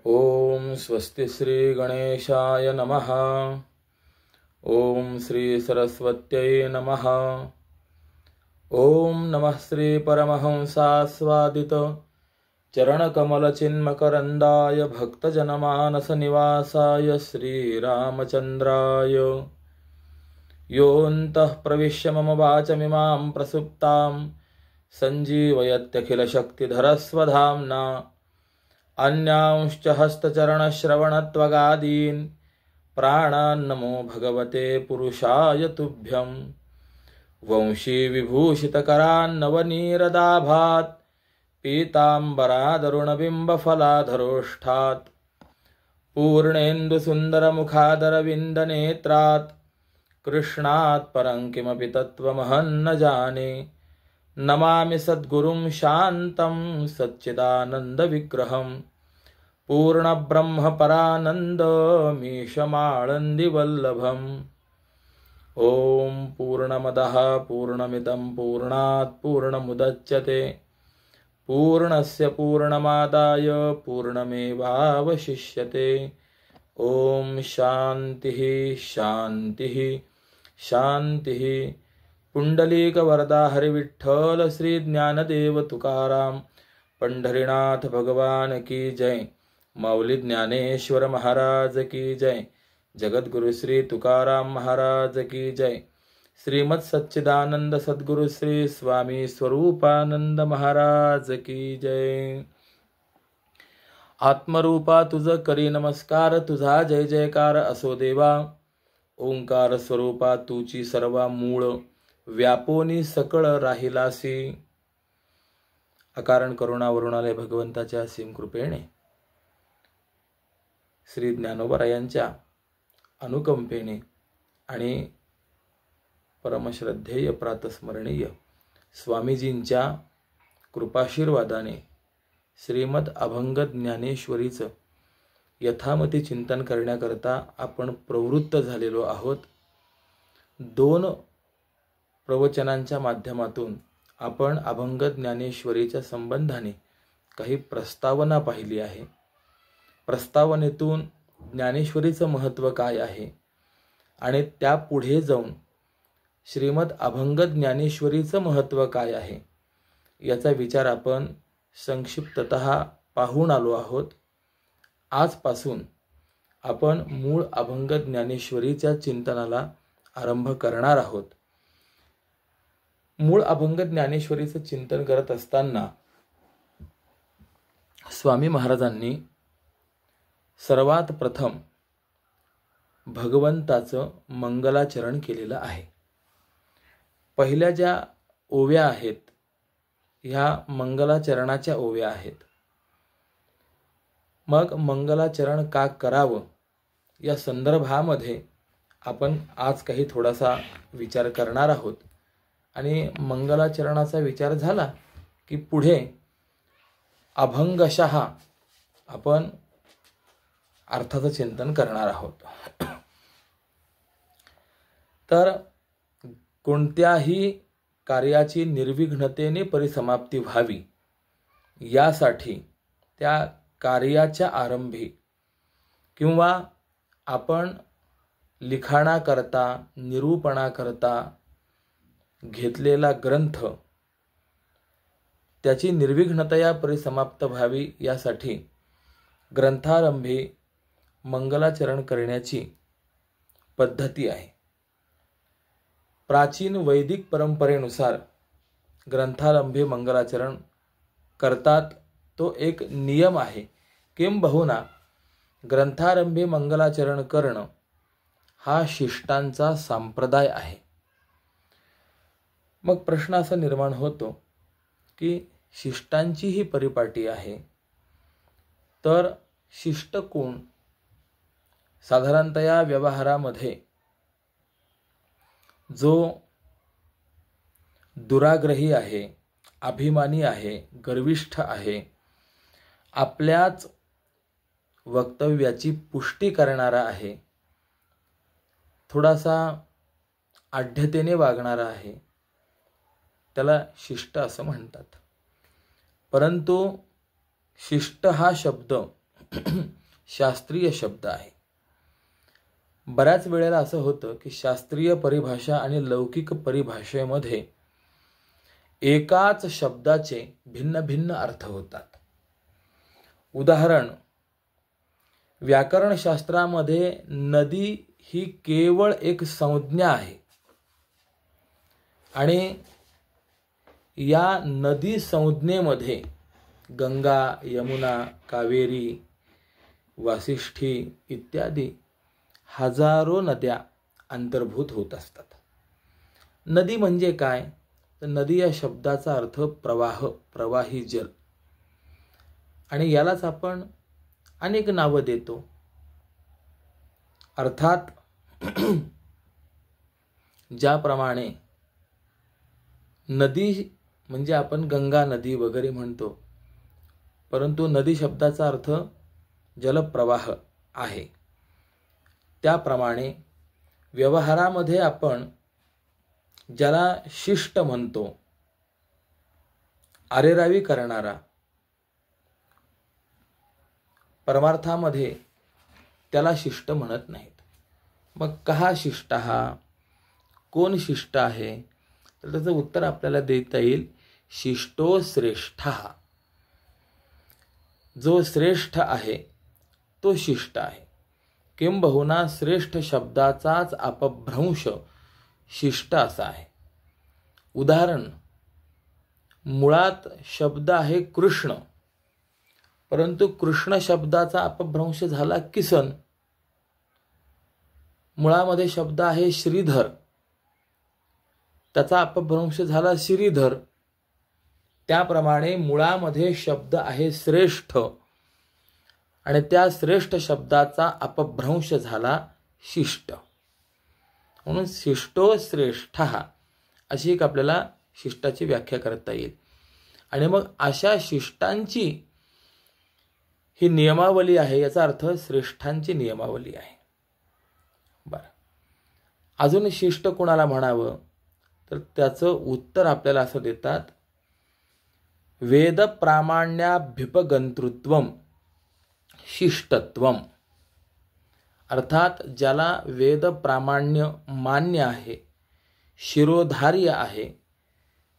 ओम स्वस्ति श्री गणेशाय नमः। ओम श्री सरस्वत्यै नमः। ओम नमः श्री परमहंसास्वादित चरणकमलचिन्मकरन्दाय भक्तजनमानसनिवासाय श्रीरामचन्द्राय योऽन्तः प्रविश्य मम वाचमिमां प्रसुप्तां सञ्जीवयत्यखिलशक्तिधरस्वधाम्ना अन्यांश्च हस्तचरणश्रवणत्वगादीन् प्राणान्नमो भगवते पुरुषाय तुभ्यं। वंशी विभूषितकरान्नवनीरदाभात् पीताम्बरादरुणबिम्बफलाधरोष्ठात् पूर्णेन्दुसुन्दरमुखादरविन्दनेत्रात् कृष्णात् परं किमपि तत्त्वमहं न जाने। नमामि सद्गुरुं शान्तं सच्चिदानन्दविग्रहं पूर्णब्रह्मपरानन्दमीशमाळन्दिवल्लभम्। ॐ पूर्णमदः पूर्णमिदं पूर्णात् पूर्णमुदच्यते पूर्णस्य पूर्णमादाय पूर्णमेवावशिष्यते। ॐ शान्तिः शान्तिः शान्तिः। पुंडलीकवरदा हरिविठ्ठल श्री ज्ञानदेव तुकाराम पंढरीनाथ भगवान की जय। माऊली ज्ञानेश्वर महाराज की जय। जगद्गुरु श्री तुकाराम महाराज की जय। श्रीमद सच्चिदानंद सद्गुरु श्री स्वामी स्वरूपानंद महाराज की जय। आत्मरूपा तुझ करी नमस्कार, तुझा जय जयकार असो देवा। ओंकार स्वरूपा तुची सर्वा मूळ, व्यापोनी सकळ राहिलासी। अकारण करुणावरुणालय भगवंताच्या असीम कृपेने श्री ज्ञानोबरायांच्या अनुकंपेने आणि परमश्रद्धेय प्रातस्मरणीय स्वामीजींच्या कृपाशीर्वादाने श्रीमद अभंग ज्ञानेश्वरीचं यथामती चिंतन करण्याकरता आपण प्रवृत्त झालेलो आहोत। दोन प्रवचनांच्या माध्यमातून आपण अभंग ज्ञानेश्वरीच्या संबंधाने काही प्रस्तावना पाहिली आहे। प्रस्तावनेतून ज्ञानेश्वरीचं महत्त्व काय आहे आणि त्या पुढे जाऊन श्रीमद अभंग ज्ञानेश्वरीचं महत्त्व काय आहे याचा विचार आपण संक्षिप्ततः पाहून आलो आहोत। आजपासून आपण मूळ अभंग ज्ञानेश्वरीच्या चिंतनाला आरंभ करणार आहोत। मूळ अभंग ज्ञानेश्वरीचं चिंतन करत असताना स्वामी महाराजांनी सर्वात प्रथम भगवंताचं मंगलाचरण केलेलं आहे। पहिल्या ज्या ओव्या आहेत ह्या मंगलाचरणाच्या ओव्या आहेत। मग मंगलाचरण का करावं या संदर्भामध्ये आपण आज काही थोडासा विचार करणार आहोत आणि मंगलाचरणाचा विचार झाला की पुढे अभंगशः आपण अर्थाचं चिंतन करणार आहोत। तर कोणत्याही कार्याची निर्विघ्नतेने परिसमाप्ती व्हावी यासाठी त्या कार्याच्या आरंभी किंवा आपण लिखाणाकरता निरूपणाकरता घेतलेला ग्रंथ त्याची निर्विघ्नतया परिसमाप्त व्हावी यासाठी ग्रंथारंभी मंगलाचरण करण्याची पद्धती आहे। प्राचीन वैदिक परंपरेनुसार ग्रंथारंभी मंगलाचरण करतात, तो एक नियम आहे। किंबहुना ग्रंथारंभी मंगलाचरण करणं हा शिष्टांचा संप्रदाय आहे। मग प्रश्न असा निर्माण होतो की शिष्टांची ही परिपाटी आहे तर शिष्ट कोण? साधारणतया व्यवहारामध्ये जो दुराग्रही आहे, अभिमानी आहे, गर्विष्ठ आहे, आपल्याच वक्तव्याची पुष्टी करणारा आहे, थोडासा आढ्यतेने वागणारा आहे, त्याला शिष्ट असं म्हणतात। परंतु शिष्ट हा शब्द शास्त्रीय शब्द आहे. बऱ्याच वेळेला असं होतं की शास्त्रीय परिभाषा आणि लौकिक परिभाषेमध्ये एकाच शब्दाचे भिन्न भिन्न अर्थ होतात. उदाहरण, व्याकरणशास्त्रामध्ये नदी ही केवळ एक संज्ञा आहे आणि या नदी संज्ञेमध्ये गंगा, यमुना, कावेरी, वासिष्ठी इत्यादी हजारो नद्या अंतर्भूत होत असतात. नदी म्हणजे काय? तर नदी या शब्दाचा अर्थ प्रवाह, प्रवाही जल, आणि यालाच आपण अनेक नावं देतो. अर्थात ज्याप्रमाणे नदी म्हणजे आपण गंगा नदी वगैरे म्हणतो, परंतु नदी शब्दाचा अर्थ जलप्रवाह आहे. त्याप्रमाणे व्यवहारामध्ये आपण ज्याला शिष्ट म्हणतो, अरेरावी करणारा, परमार्थामध्ये त्याला शिष्ट म्हणत नाहीत. मग कहा शिष्ट? कोण शिष्ट आहे? तर त्याचं उत्तर आपल्याला देता येईल, शिष्टो श्रेष्ठ. जो श्रेष्ठ आहे तो शिष्ट आहे. किंबहुना श्रेष्ठ शब्दाचाच अपभ्रंश शिष्ट असा आहे. उदाहरण, मुळात शब्द आहे कृष्ण, परंतु कृष्ण शब्दाचा अपभ्रंश झाला किसन. मुळामध्ये शब्द आहे श्रीधर, त्याचा अपभ्रंश झाला श्रीधर. त्याप्रमाणे मुळामध्ये शब्द आहे श्रेष्ठ आणि त्या श्रेष्ठ शब्दाचा अपभ्रंश झाला शिष्ट. म्हणून शिष्टो श्रेष्ठ अशी एक आपल्याला शिष्टाची व्याख्या करता येईल. आणि मग अशा शिष्टांची ही नियमावली आहे, याचा अर्थ श्रेष्ठांची नियमावली आहे. बरं, अजून शिष्ट कोणाला म्हणावं? तर त्याचं उत्तर आपल्याला असं देतात, वेद प्रामाण्याभ्युपगंतृत्वम शिष्टत्वम. अर्थात ज्याला वेद प्रामाण्य मान्य आहे, शिरोधार्य आहे,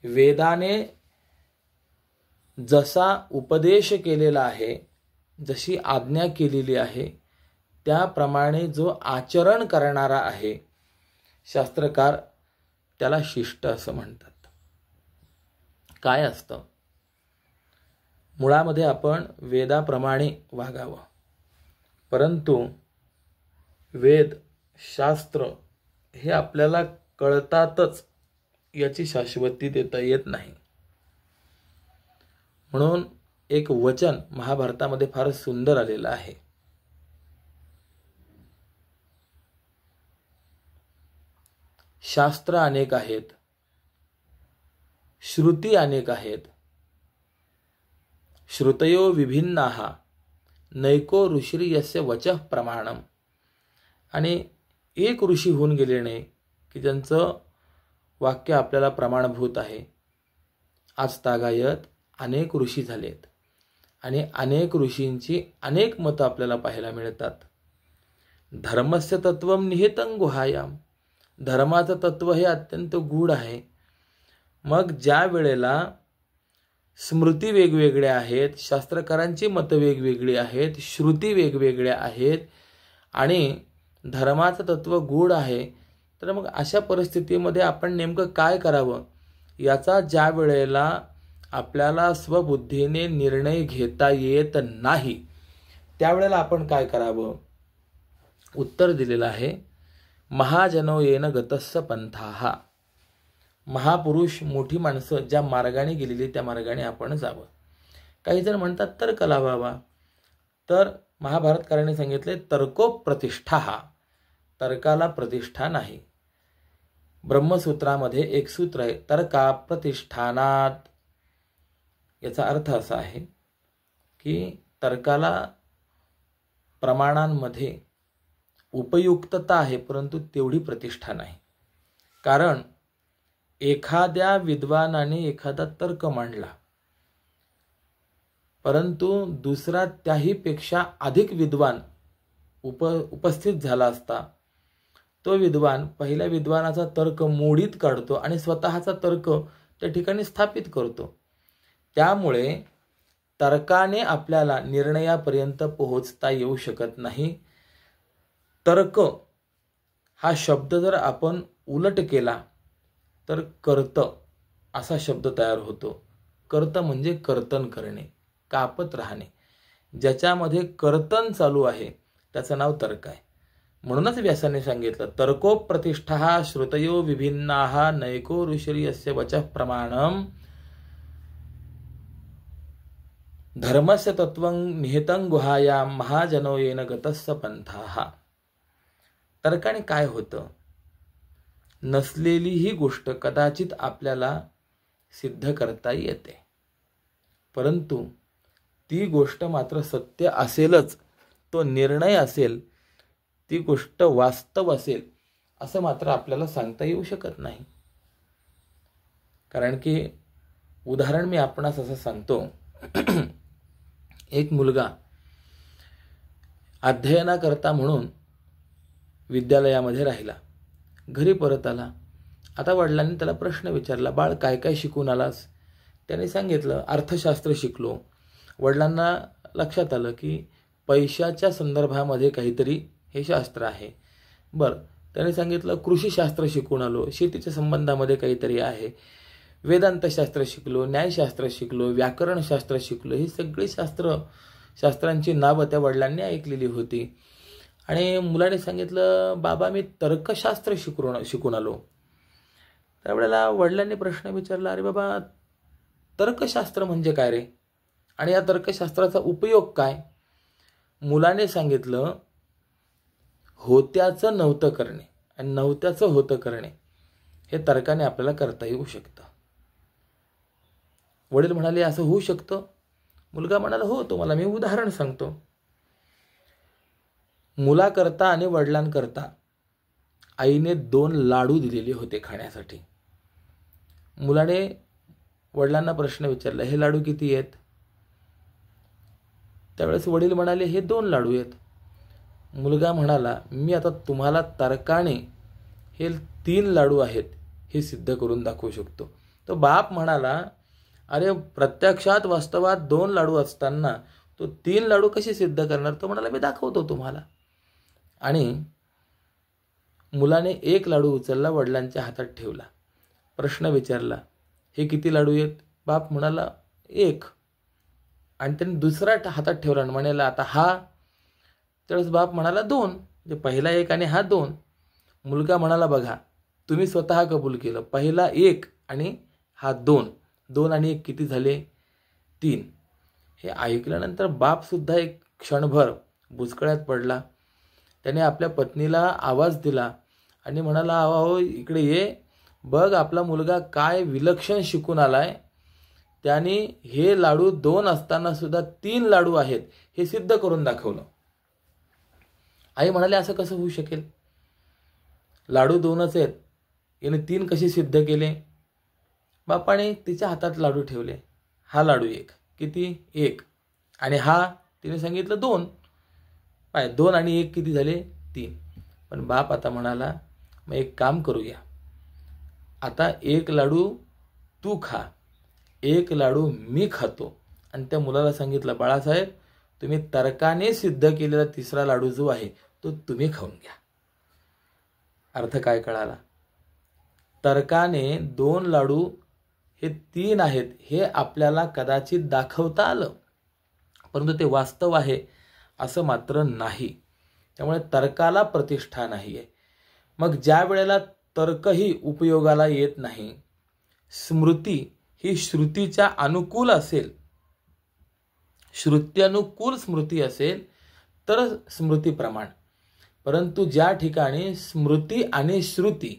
वेदाने जसा उपदेश केलेला आहे, जशी आज्ञा केलेली आहे, त्याप्रमाणे जो आचरण करणारा आहे, शास्त्रकार त्याला शिष्ट असं म्हणतात. काय असतं? मुळामध्ये आपण वेदाप्रमाणे वागावं, परंतु वेद शास्त्र हे आपल्याला कळतातच याची शाश्वती देता येत नाही. म्हणून एक वचन महाभारतामध्ये फार सुंदर आलेलं आहे. शास्त्र अनेक आहेत, श्रुती अनेक आहेत, श्रुतयो विभिन्नाः नैको ऋषी यस्य वचः प्रमाणम. आणि एक ऋषी होऊन गेले नाही की ज्यांचं वाक्य आपल्याला प्रमाणभूत आहे. आज तागायत अनेक ऋषी झालेत आणि अनेक ऋषींची अनेक मतं आपल्याला पाहायला मिळतात. धर्मस्य तत्वम निहितं गुहायाम. धर्माचं तत्व हे अत्यंत गूढ आहे. मग ज्या वेळेला स्मृती वेगवेगळ्या आहेत, शास्त्रकारांची मतं वेगवेगळी आहेत, श्रुती वेगवेगळ्या आहेत आणि धर्माचं तत्व गूढ आहे, तर मग अशा परिस्थितीमध्ये आपण नेमकं काय करावं याचा ज्या वेळेला आपल्याला स्वबुद्धीने निर्णय घेता येत नाही, त्यावेळेला आपण काय करावं? उत्तर दिलेलं आहे, महाजनो येन गतस्स पंथाः. महापुरुष, मोठी माणसं ज्या मार्गाने गेलेली त्या मार्गाने आपण जावं. काही जण म्हणतात तर्क लावावा, तर महाभारतकारांनी सांगितले तर्कोप्रतिष्ठा. तर्काला प्रतिष्ठा नाही. ब्रह्मसूत्रामध्ये एक सूत्र आहे, तर्का प्रतिष्ठानात. याचा अर्थ असा आहे की तर्काला प्रमाणांमध्ये उपयुक्तता आहे, परंतु तेवढी प्रतिष्ठा नाही. कारण एखाद्या विद्वानाने एखादा तर्क मांडला परंतु दुसरा त्याहीपेक्षा अधिक विद्वान उपस्थित झाला असता, तो विद्वान पहिल्या विद्वानाचा तर्क मोडीत काढतो आणि स्वतःचा तर्क त्या ठिकाणी स्थापित करतो. त्यामुळे तर्काने आपल्याला निर्णयापर्यंत पोहोचता येऊ शकत नाही. तर्क हा शब्द जर आपण उलट केला तर कर्त असा शब्द तयार होतो. कर्त म्हणजे कर्तन करणे, कापत राहणे. ज्याच्यामध्ये कर्तन चालू आहे त्याचं नाव तर्क आहे. म्हणूनच व्यासाने सांगितलं, तर्कोप्रतिष्ठा श्रुतयो विभिन्नाः नैको ऋषी यस्य वचः प्रमाणम धर्मस्य तत्वं निहितं गुहायां महाजनो येन गतस्य पंथाः. तर्काने काय होतं? नसलेली ही गोष्ट कदाचित आपल्याला सिद्ध करता येते, परंतु ती गोष्ट मात्र सत्य असेलच, तो निर्णय असेल, ती गोष्ट वास्तव असेल असं मात्र आपल्याला सांगता येऊ शकत नाही. कारण की उदाहरण मी आपणास असं सांगतो, एक मुलगा अध्ययनाकरता म्हणून विद्यालयामध्ये राहिला, घरी परत आला. आता वडिलांनी त्याला प्रश्न विचारला, बाळ काय काय शिकून आलास? त्याने सांगितलं, अर्थशास्त्र शिकलो. वडिलांना लक्षात आलं की पैशाच्या संदर्भामध्ये काहीतरी हे शास्त्र आहे. बरं, त्याने सांगितलं कृषीशास्त्र शिकून आलो, शेतीच्या संबंधामध्ये काहीतरी आहे. वेदांतशास्त्र शिकलो, न्यायशास्त्र शिकलो, व्याकरणशास्त्र शिकलो. ही सगळी शास्त्रांची नावं त्या वडिलांनी ऐकलेली होती. आणि मुलाने सांगितलं, बाबा मी तर्कशास्त्र शिकून आलो. त्यावेळेला वडिलांनी प्रश्न विचारला, अरे बाबा तर्कशास्त्र म्हणजे काय रे, आणि या तर्कशास्त्राचा उपयोग काय? मुलाने सांगितलं, होत्याचं नव्हतं करणे आणि नव्हत्याचं होतं करणे हे तर्काने आपल्याला करता येऊ शकतं. वडील म्हणाले, असं होऊ शकतं? मुलगा म्हणाला, हो, तुम्हाला मी उदाहरण सांगतो. मुलाकरता आणि वडिलांकरता आईने 2 लाडू दिलेले होते खाण्यासाठी. मुलाने वडिलांना प्रश्न विचारला, हे लाडू किती आहेत? त्यावेळेस वडील म्हणाले, हे 2 लाडू आहेत. मुलगा म्हणाला, मी आता तुम्हाला तर्काने हे 3 लाडू आहेत हे सिद्ध करून दाखवू शकतो. तो बाप म्हणाला, अरे प्रत्यक्षात वास्तवात 2 लाडू असताना तो 3 लाडू कसे सिद्ध करणार? तो म्हणाला, मी दाखवतो तुम्हाला. आणि मुलाने 1 लाडू उचलला, वडिलांच्या हातात ठेवला, प्रश्न विचारला, हे किती लाडू आहेत? बाप म्हणाला 1. आणि त्याने दुसरा हातात ठेवला आणि म्हणाला, आता हा? त्यावेळेस बाप म्हणाला 2. म्हणजे पहिला 1 आणि हा 2. मुलगा म्हणाला, बघा तुम्ही स्वतः कबूल केलं, पहिला 1 आणि हा 2. 2 आणि 1 किती झाले? 3. हे ऐकल्यानंतर बाप सुद्धा एक क्षणभर बुचकळ्यात पडला. त्याने आपल्या पत्नीला आवाज दिला आणि म्हणाला, अहो इकडे ये, बघ आपला मुलगा काय विलक्षण शिकून आलाय. त्याने हे लाडू 2 असताना सुद्धा 3 लाडू आहेत हे सिद्ध करून दाखवलं. आई म्हणाले, असं कसं होऊ शकेल? लाडू 2च आहेत, याने 3 कसे सिद्ध केले? बापाने तिच्या हातात लाडू ठेवले, हा लाडू 1, किती? 1. आणि हा? तिने सांगितलं 2. 2 आणि 1 किती झाले? 3. पण बाप आता म्हणाला, मग एक काम करूया, आता 1 लाडू तू खा, 1 लाडू मी खातो. आणि त्या मुलाला सांगितलं, बाळासाहेब तुम्ही तर्काने सिद्ध केलेला 3रा लाडू जो आहे तो तुम्ही खाऊन घ्या. अर्थ काय कळाला? तर्काने 2 लाडू हे 3 आहेत हे आपल्याला कदाचित दाखवता आलं, परंतु ते वास्तव आहे असं मात्र नाही. त्यामुळे तर्काला प्रतिष्ठा नाही आहे. मग ज्या वेळेला तर्कही उपयोगाला येत नाही, स्मृती ही श्रुतीच्या अनुकूल असेल, श्रुत्यानुकूल स्मृती असेल तर स्मृती प्रमाण. परंतु ज्या ठिकाणी स्मृती आणि श्रुती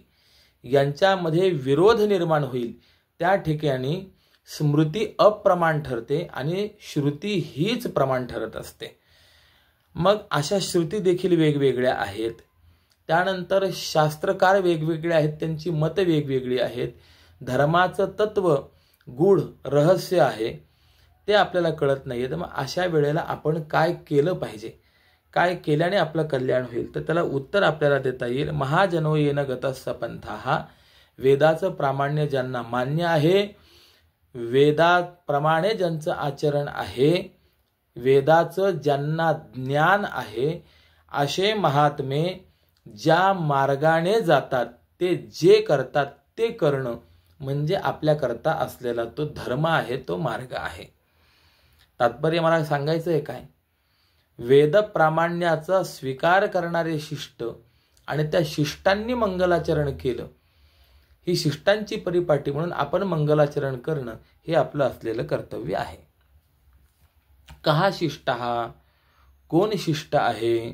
यांच्यामध्ये विरोध निर्माण होईल त्या ठिकाणी स्मृती अप्रमाण ठरते आणि श्रुती हीच प्रमाण ठरत असते. मग अशा श्रुती देखील वेगवेगळ्या आहेत. त्यानंतर शास्त्रकार वेगवेगळे आहेत, त्यांची मतं वेगवेगळी आहेत. धर्माचं तत्व गूढ रहस्य आहे ते आपल्याला कळत नाही. तर मग अशा वेळेला आपण काय केलं पाहिजे, काय केल्याने आपलं कल्याण होईल, तर त्याला उत्तर आपल्याला देता येईल. महाजनो येन गतस्स पंथाः, वेदाचं प्रामाण्य ज्यांना मान्य आहे, वेदाप्रमाणे ज्यांचं आचरण आहे, वेदाचं ज्यांना ज्ञान आहे, असे महात्मे ज्या मार्गाने जातात, ते जे करतात ते करणं म्हणजे आपल्याकरता असलेला तो धर्म आहे, तो मार्ग आहे. तात्पर्य मला सांगायचं आहे काय, वेद प्रामाण्याचा स्वीकार करणारे शिष्ट आणि त्या शिष्टांनी मंगलाचरण केलं, ही शिष्टांची परिपाटी म्हणून आपण मंगलाचरण करणं हे आपलं असलेलं कर्तव्य आहे. कहा शिष्ट हा, कोण शिष्ट आहे,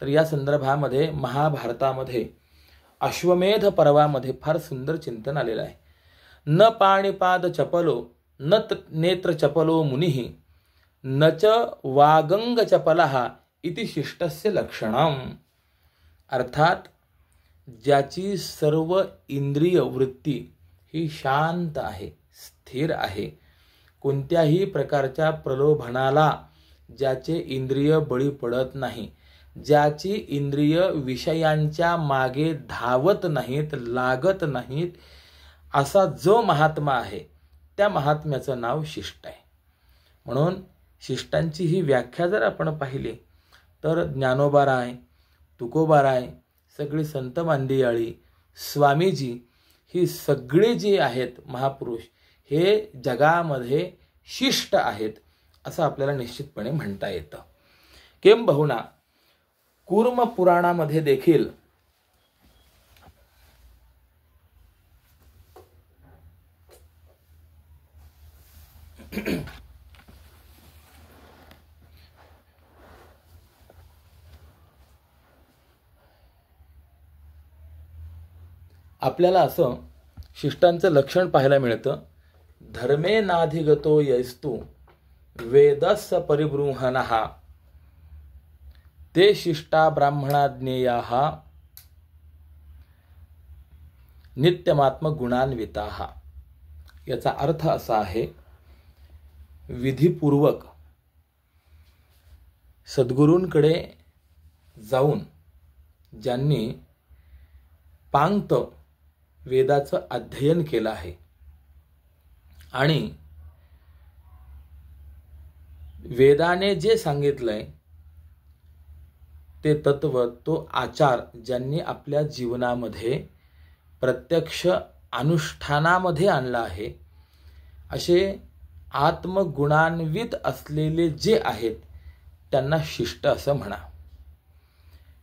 तर या संदर्भामध्ये महाभारतामध्ये अश्वमेध पर्वामध्ये फार सुंदर चिंतन आलेलं आहे. न पाणिपाद चपलो न नेत्र चपलो मुनिः न च वागंग चपलः इति शिष्टस्य लक्षणम. अर्थात ज्याची सर्व इंद्रिय वृत्ती ही शांत आहे, स्थिर आहे, कोणत्याही प्रकारच्या प्रलोभनाला ज्याचे इंद्रिय बळी पडत नाही, ज्याची इंद्रिय विषयांच्या मागे धावत नाहीत, लागत नाहीत, असा जो महात्मा आहे त्या महात्म्याचं नाव शिष्ट आहे. म्हणून शिष्टांची ही व्याख्या जर आपण पाहिली तर ज्ञानोबाराय, तुकोबाराय, सगळी संत मांदियाळी, स्वामीजी, ही सगळी जी आहेत महापुरुष, हे जगामध्ये शिष्ट आहेत असं आपल्याला निश्चितपणे म्हणता येतं. किंबहुना कूर्म पुराणामध्ये देखील आपल्याला असं शिष्टांचं लक्षण पाहायला मिळतं. धर्मे नाधिगतो यस्तु वेदस्य परिबृंहणः ते शिष्टा ब्राह्मणा ज्ञेयाः नित्यमात्म गुणान्विताः. याचा अर्थ असा आहे, विधिपूर्वक सद्गुरूंकडे जाऊन ज्यांनी पांक्त वेदाचं अध्ययन केलं आहे आणि वेदाने जे सांगितलंय ते तत्व, तो आचार ज्यांनी आपल्या जीवनामध्ये प्रत्यक्ष अनुष्ठानामध्ये आणला आहे, असे आत्मगुणान्वित असलेले जे आहेत त्यांना शिष्ट असं म्हणा.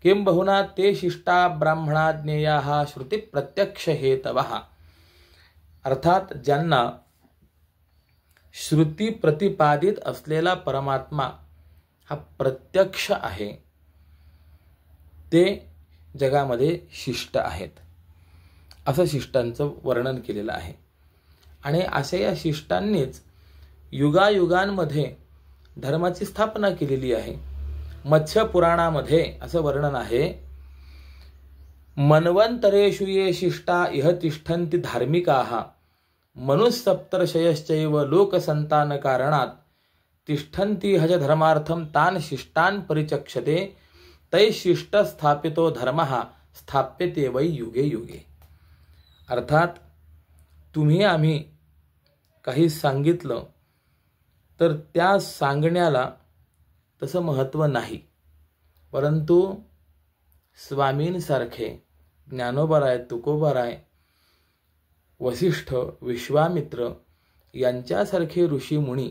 किंबहुना ते शिष्टा ब्राह्मणा ज्ञेयाः श्रुती प्रत्यक्ष हेतवः. अर्थात ज्यांना श्रुती प्रतिपादित असलेला परमात्मा हा प्रत्यक्ष आहे, ते जगामध्ये शिष्ट आहेत, असं शिष्टांचं वर्णन केलेलं आहे. आणि अशा या शिष्टांनीच युगायुगांमध्ये धर्माची स्थापना केलेली आहे. मत्स्य पुराणामध्ये असं वर्णन आहे, मन्वंतरेषु ये शिष्टा इह तिष्ठन्ति धार्मिकाः मनुसप्तर्षयश्चैव लोकसंतान कारणात तिष्ठन्ति हज धर्मार्थम तान शिष्टान परिचक्षते तै शिष्ट स्थापितो धर्मः स्थाप्यते वै युगे युगे. अर्थात तुम्ही आम्ही काही सांगितलं तर त्या सांगण्याला तसं महत्त्व नाही, परंतु स्वामींसारखे ज्ञानोबाराय, तुकोबाराय, वसिष्ठ, विश्वामित्र यांच्यासारखे ऋषीमुनी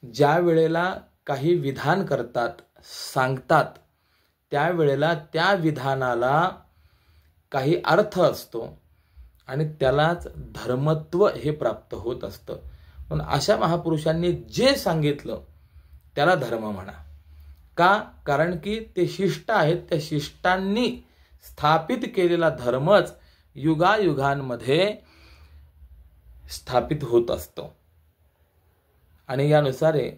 ज्या वेळेला काही विधान करतात, सांगतात, त्यावेळेला त्या विधानाला काही अर्थ असतो आणि त्यालाच धर्मत्व हे प्राप्त होत असतं. पण अशा महापुरुषांनी जे सांगितलं त्याला धर्म म्हणा. का? कारण की ते शिष्ट आहेत, त्या शिष्टांनी स्थापित केलेला धर्मच युगायुगांमध्ये स्थापित होत असतो. आणि यानुसारे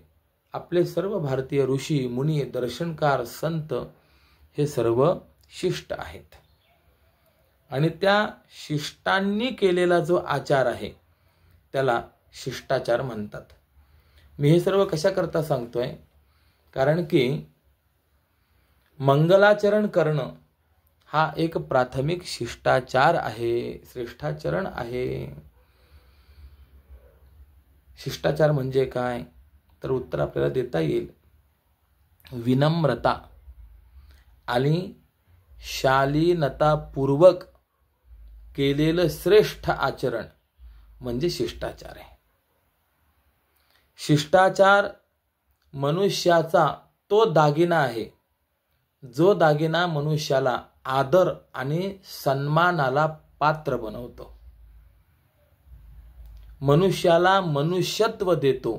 आपले सर्व भारतीय ऋषी मुनी, दर्शनकार, संत हे सर्व शिष्ट आहेत. आणि त्या शिष्टांनी केलेला जो आचार आहे त्याला शिष्टाचार म्हणतात. मी हे सर्व कशाकरता सांगतोय, कारण की मंगलाचरण करणं हा एक प्राथमिक शिष्टाचार आहे, श्रेष्ठाचरण आहे. शिष्टाचार म्हणजे काय, तर उत्तर आपल्याला देता येईल. विनम्रता आणि शालीनतापूर्वक केलेलं श्रेष्ठ आचरण म्हणजे शिष्टाचार आहे. शिष्टाचार मनुष्याचा तो दागिना आहे जो दागिना मनुष्याला आदर आणि सन्मानाला पात्र बनवतो, मनुष्याला मनुष्यत्व देतो.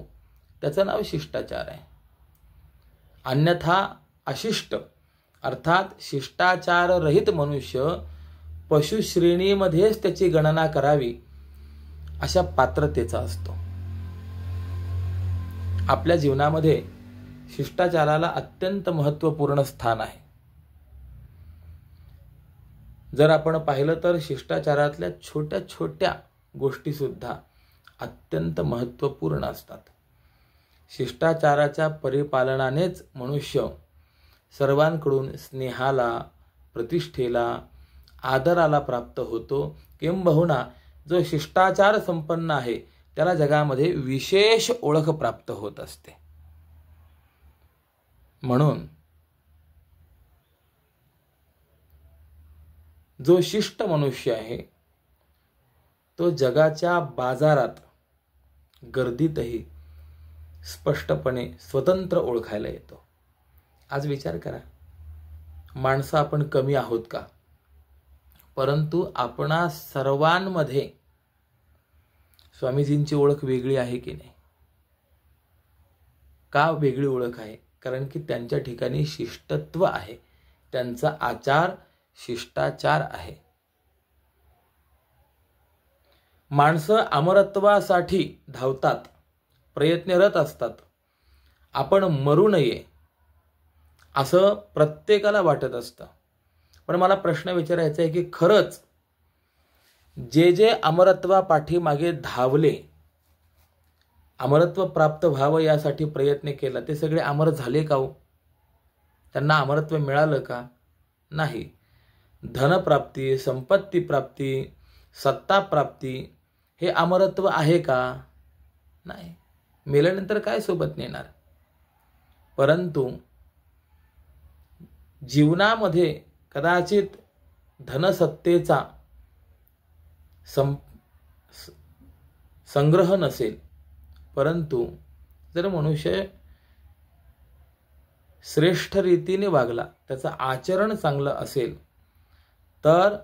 त्याचं नाव शिष्टाचार आहे. अन्यथा अशिष्ट अर्थात शिष्टाचार रहित मनुष्य पशुश्रेणीमध्येच त्याची गणना करावी अशा पात्रतेचा असतो. आपल्या जीवनामध्ये शिष्टाचाराला अत्यंत महत्त्वपूर्ण स्थान आहे. जर आपण पाहिलं तर शिष्टाचारातल्या छोट्या छोट्या गोष्टी सुद्धा अत्यंत महत्त्वपूर्ण असतात. शिष्टाचाराच्या परिपालनानेच मनुष्य सर्वांकडून स्नेहाला, प्रतिष्ठेला, आदराला प्राप्त होतो. किंबहुना जो शिष्टाचार संपन्न आहे त्याला जगामध्ये विशेष ओळख प्राप्त होत असते. म्हणून जो शिष्ट मनुष्य आहे तो जगाच्या बाजारात गर्दीतही स्पष्टपणे स्वतंत्र ओळखायला येतो. आज विचार करा, माणसं आपण कमी आहोत का? परंतु आपणा सर्वांमध्ये स्वामीजींची ओळख वेगळी आहे की नाही? का वेगळी ओळख आहे? कारण की त्यांच्या ठिकाणी शिष्टत्व आहे, त्यांचा आचार शिष्टाचार आहे. माणसं अमरत्वासाठी धावतात, प्रयत्नरत असतात. आपण मरू नये असं प्रत्येकाला वाटत असतं. पण मला प्रश्न विचारायचा आहे की खरंच जे जे अमरत्वापाठीमागे धावले, अमरत्व प्राप्त व्हावं यासाठी प्रयत्न केला, ते सगळे अमर झाले का हो? त्यांना अमरत्व मिळालं का? नाही. धनप्राप्ती, संपत्ती प्राप्ती, सत्ता प्राप्ती हे अमरत्व आहे का? नाही. मेल्यानंतर काय सोबत नेणार? परंतु जीवनामध्ये कदाचित धनसत्तेचा संग्रह नसेल, परंतु जर मनुष्य श्रेष्ठ रीतीने वागला, त्याचं आचरण चांगलं असेल, तर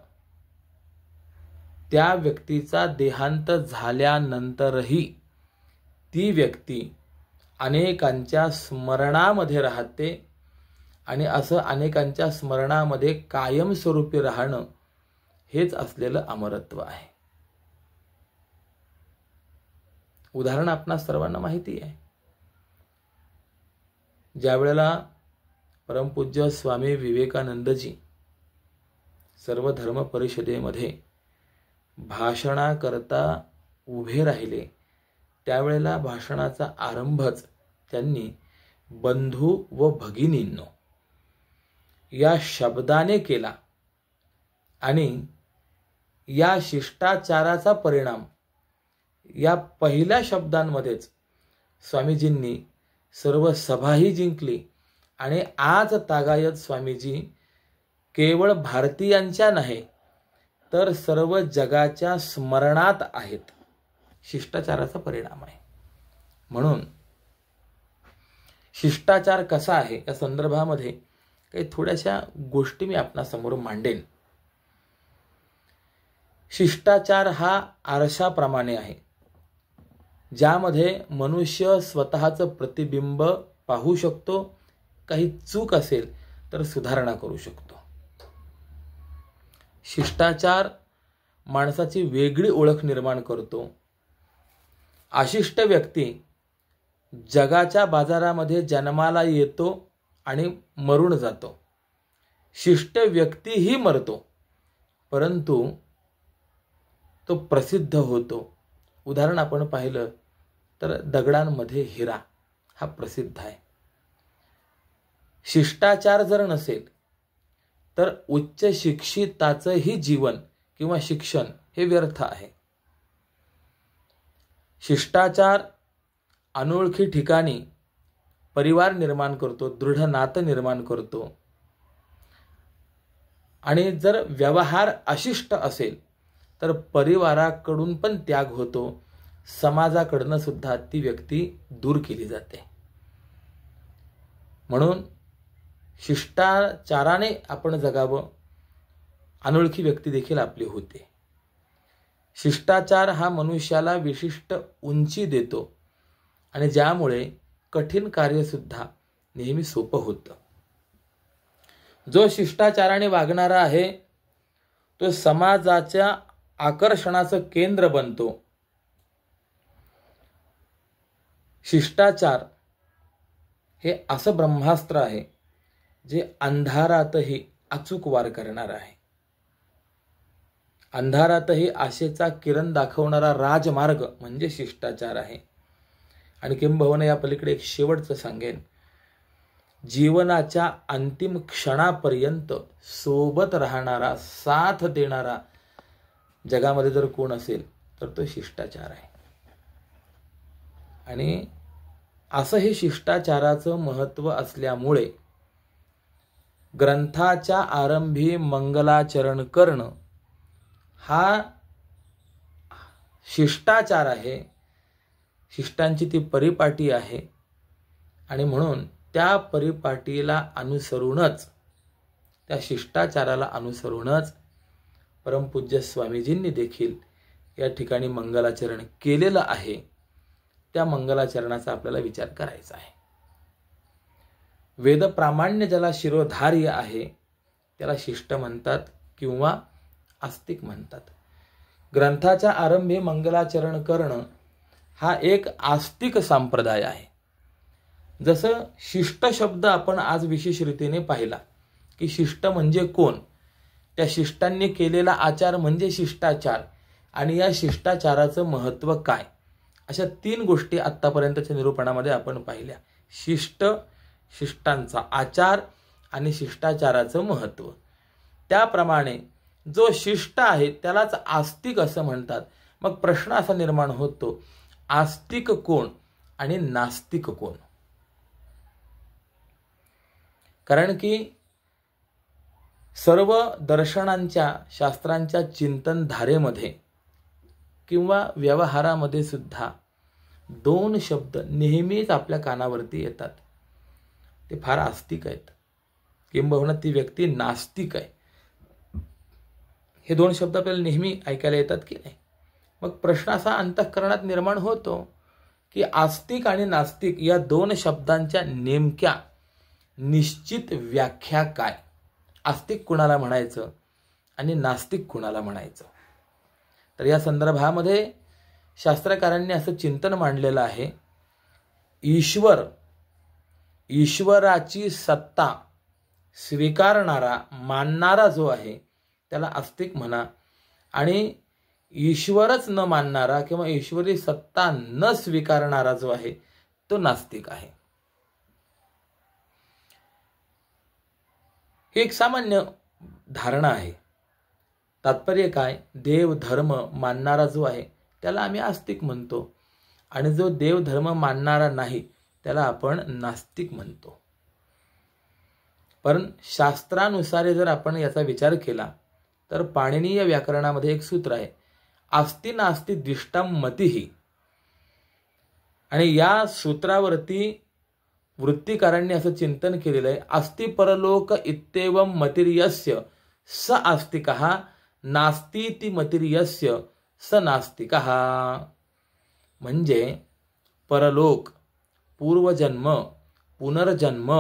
त्या व्यक्तीचा देहांत झाल्यानंतरही ती व्यक्ती अनेकांच्या स्मरणामध्ये राहते आणि असं अनेकांच्या स्मरणामध्ये कायमस्वरूपी राहणं हेच असलेलं अमरत्व आहे. उदाहरण आपणास सर्वांना माहिती आहे. ज्या वेळेला परमपूज्य स्वामी विवेकानंदजी सर्व धर्म परिषदेमध्ये भाषणाकरता उभे राहिले, त्यावेळेला भाषणाचा आरंभच त्यांनी बंधू व भगिनींनो या शब्दाने केला आणि या शिष्टाचाराचा परिणाम या पहिल्या शब्दांमध्येच स्वामीजींनी सर्व सभाही जिंकली आणि आज तागायत स्वामीजी केवळ भारतीयांच्या नाही तर सर्व जगाच्या स्मरणात आहेत. शिष्टाचाराचा परिणाम आहे. म्हणून शिष्टाचार कसा आहे या संदर्भामध्ये काही थोड्याशा गोष्टी मी आपणासमोर मांडेन. शिष्टाचार हा आरशाप्रमाणे आहे, ज्यामध्ये मनुष्य स्वतःचं प्रतिबिंब पाहू शकतो, काही चूक असेल तर सुधारणा करू शकतो. शिष्टाचार माणसाची वेगळी ओळख निर्माण करतो. अशिष्ट व्यक्ती जगाच्या बाजारामध्ये जन्माला येतो आणि मरून जातो. शिष्ट व्यक्तीही मरतो, परंतु तो प्रसिद्ध होतो. उदाहरण आपण पाहिलं तर दगडांमध्ये हिरा हा प्रसिद्ध आहे. शिष्टाचार जर नसेल तर उच्च शिक्षिताचंही जीवन किंवा शिक्षण हे व्यर्थ आहे. शिष्टाचार अनोळखी ठिकाणी परिवार निर्माण करतो, दृढ नातं निर्माण करतो. आणि जर व्यवहार अशिष्ट असेल तर परिवाराकडून पण त्याग होतो, समाजाकडनं सुद्धा ती व्यक्ती दूर केली जाते. म्हणून शिष्टाचाराने आपण जगावं, अनोळखी व्यक्ती देखील आपली होते. शिष्टाचार हा मनुष्याला विशिष्ट उंची देतो आणि ज्यामुळे कठीण कार्य सुद्धा नेहमी सोपं होतं. जो शिष्टाचाराने वागणारा आहे तो समाजाच्या आकर्षणाचं केंद्र बनतो. शिष्टाचार हे असं ब्रह्मास्त्र आहे जे अंधारातही अचूक वार करणार आहे. अंधारातही आशेचा किरण दाखवणारा राजमार्ग म्हणजे शिष्टाचार आहे. आणि किंबहुना या पलीकडे एक शेवटचं सांगेन, जीवनाच्या अंतिम क्षणापर्यंत सोबत राहणारा, साथ देणारा जगामध्ये जर कोण असेल तर तो शिष्टाचार आहे. आणि असं हे शिष्टाचाराचं महत्त्व असल्यामुळे ग्रंथाच्या आरंभी मंगलाचरण करणं हा शिष्टाचार आहे, शिष्टांची ती परिपाटी आहे. आणि म्हणून त्या परिपाटीला अनुसरूनच, त्या शिष्टाचाराला अनुसरूनच परमपूज्य स्वामीजींनी देखील या ठिकाणी मंगलाचरण केलेलं आहे. त्या मंगलाचरणाचा आपल्याला विचार करायचा आहे. वेद प्रामाण्य ज्याला शिरोधार्य आहे त्याला शिष्ट म्हणतात किंवा आस्तिक म्हणतात. ग्रंथाच्या आरंभी मंगलाचरण करणं हा एक आस्तिक संप्रदाय आहे. जसं शिष्ट शब्द आपण आज विशेष रीतीने पाहिला की शिष्ट म्हणजे कोण, त्या शिष्टांनी केलेला आचार म्हणजे शिष्टाचार, आणि या शिष्टाचाराचं महत्त्व काय, अशा 3 गोष्टी आत्तापर्यंतच्या निरूपणामध्ये आपण पाहिल्या. शिष्ट, शिष्टांचा आचार आणि शिष्टाचाराचं महत्त्व. त्याप्रमाणे जो शिष्ट आहे त्यालाच आस्तिक असं म्हणतात. मग प्रश्न असा निर्माण होतो, आस्तिक कोण आणि नास्तिक कोण? कारण की सर्व दर्शनांच्या, शास्त्रांच्या चिंतन धारेमध्ये किंवा व्यवहारामध्ये सुद्धा 2 शब्द नेहमीच आपल्या कानावरती येतात. ते फार आस्तिक आहेत, किंबहुना ती व्यक्ती नास्तिक आहे. हे 2 शब्द आपल्याला नेहमी ऐकायला येतात की नाही? मग प्रश्न असा अंतःकरणात निर्माण होतो की आस्तिक आणि नास्तिक या 2 शब्दांच्या नेमक्या निश्चित व्याख्या काय? आस्तिक कुणाला म्हणायचं आणि नास्तिक कुणाला म्हणायचं? तर या संदर्भामध्ये शास्त्रकारांनी असं चिंतन मांडलेलं आहे, ईश्वराची सत्ता स्वीकारणारा, मानणारा जो आहे त्याला आस्तिक म्हणा, आणि ईश्वरच न मानणारा किंवा ईश्वरी सत्ता न स्वीकारणारा जो आहे तो नास्तिक आहे. ही एक सामान्य धारणा आहे. तात्पर्य काय? देव धर्म मानणारा जो आहे त्याला आम्ही आस्तिक म्हणतो, आणि जो देव धर्म मानणारा नाही त्याला आपण नास्तिक म्हणतो. पण शास्त्रानुसार जर आपण याचा विचार केला तर पाणिनीय व्याकरणामध्ये एक सूत्र आहे, आस्ति नास्ति दिष्टम मतिही. आणि या सूत्रावरती वृत्तीकारांनी असं चिंतन केलेलं आहे, अस्ति परलोक इत्येवं मतिर्यस्य स आस्तिकः, नास्तीति मतिर्यस्य स नास्तिकः. म्हणजे परलोक, पूर्वजन्म, पुनर्जन्म,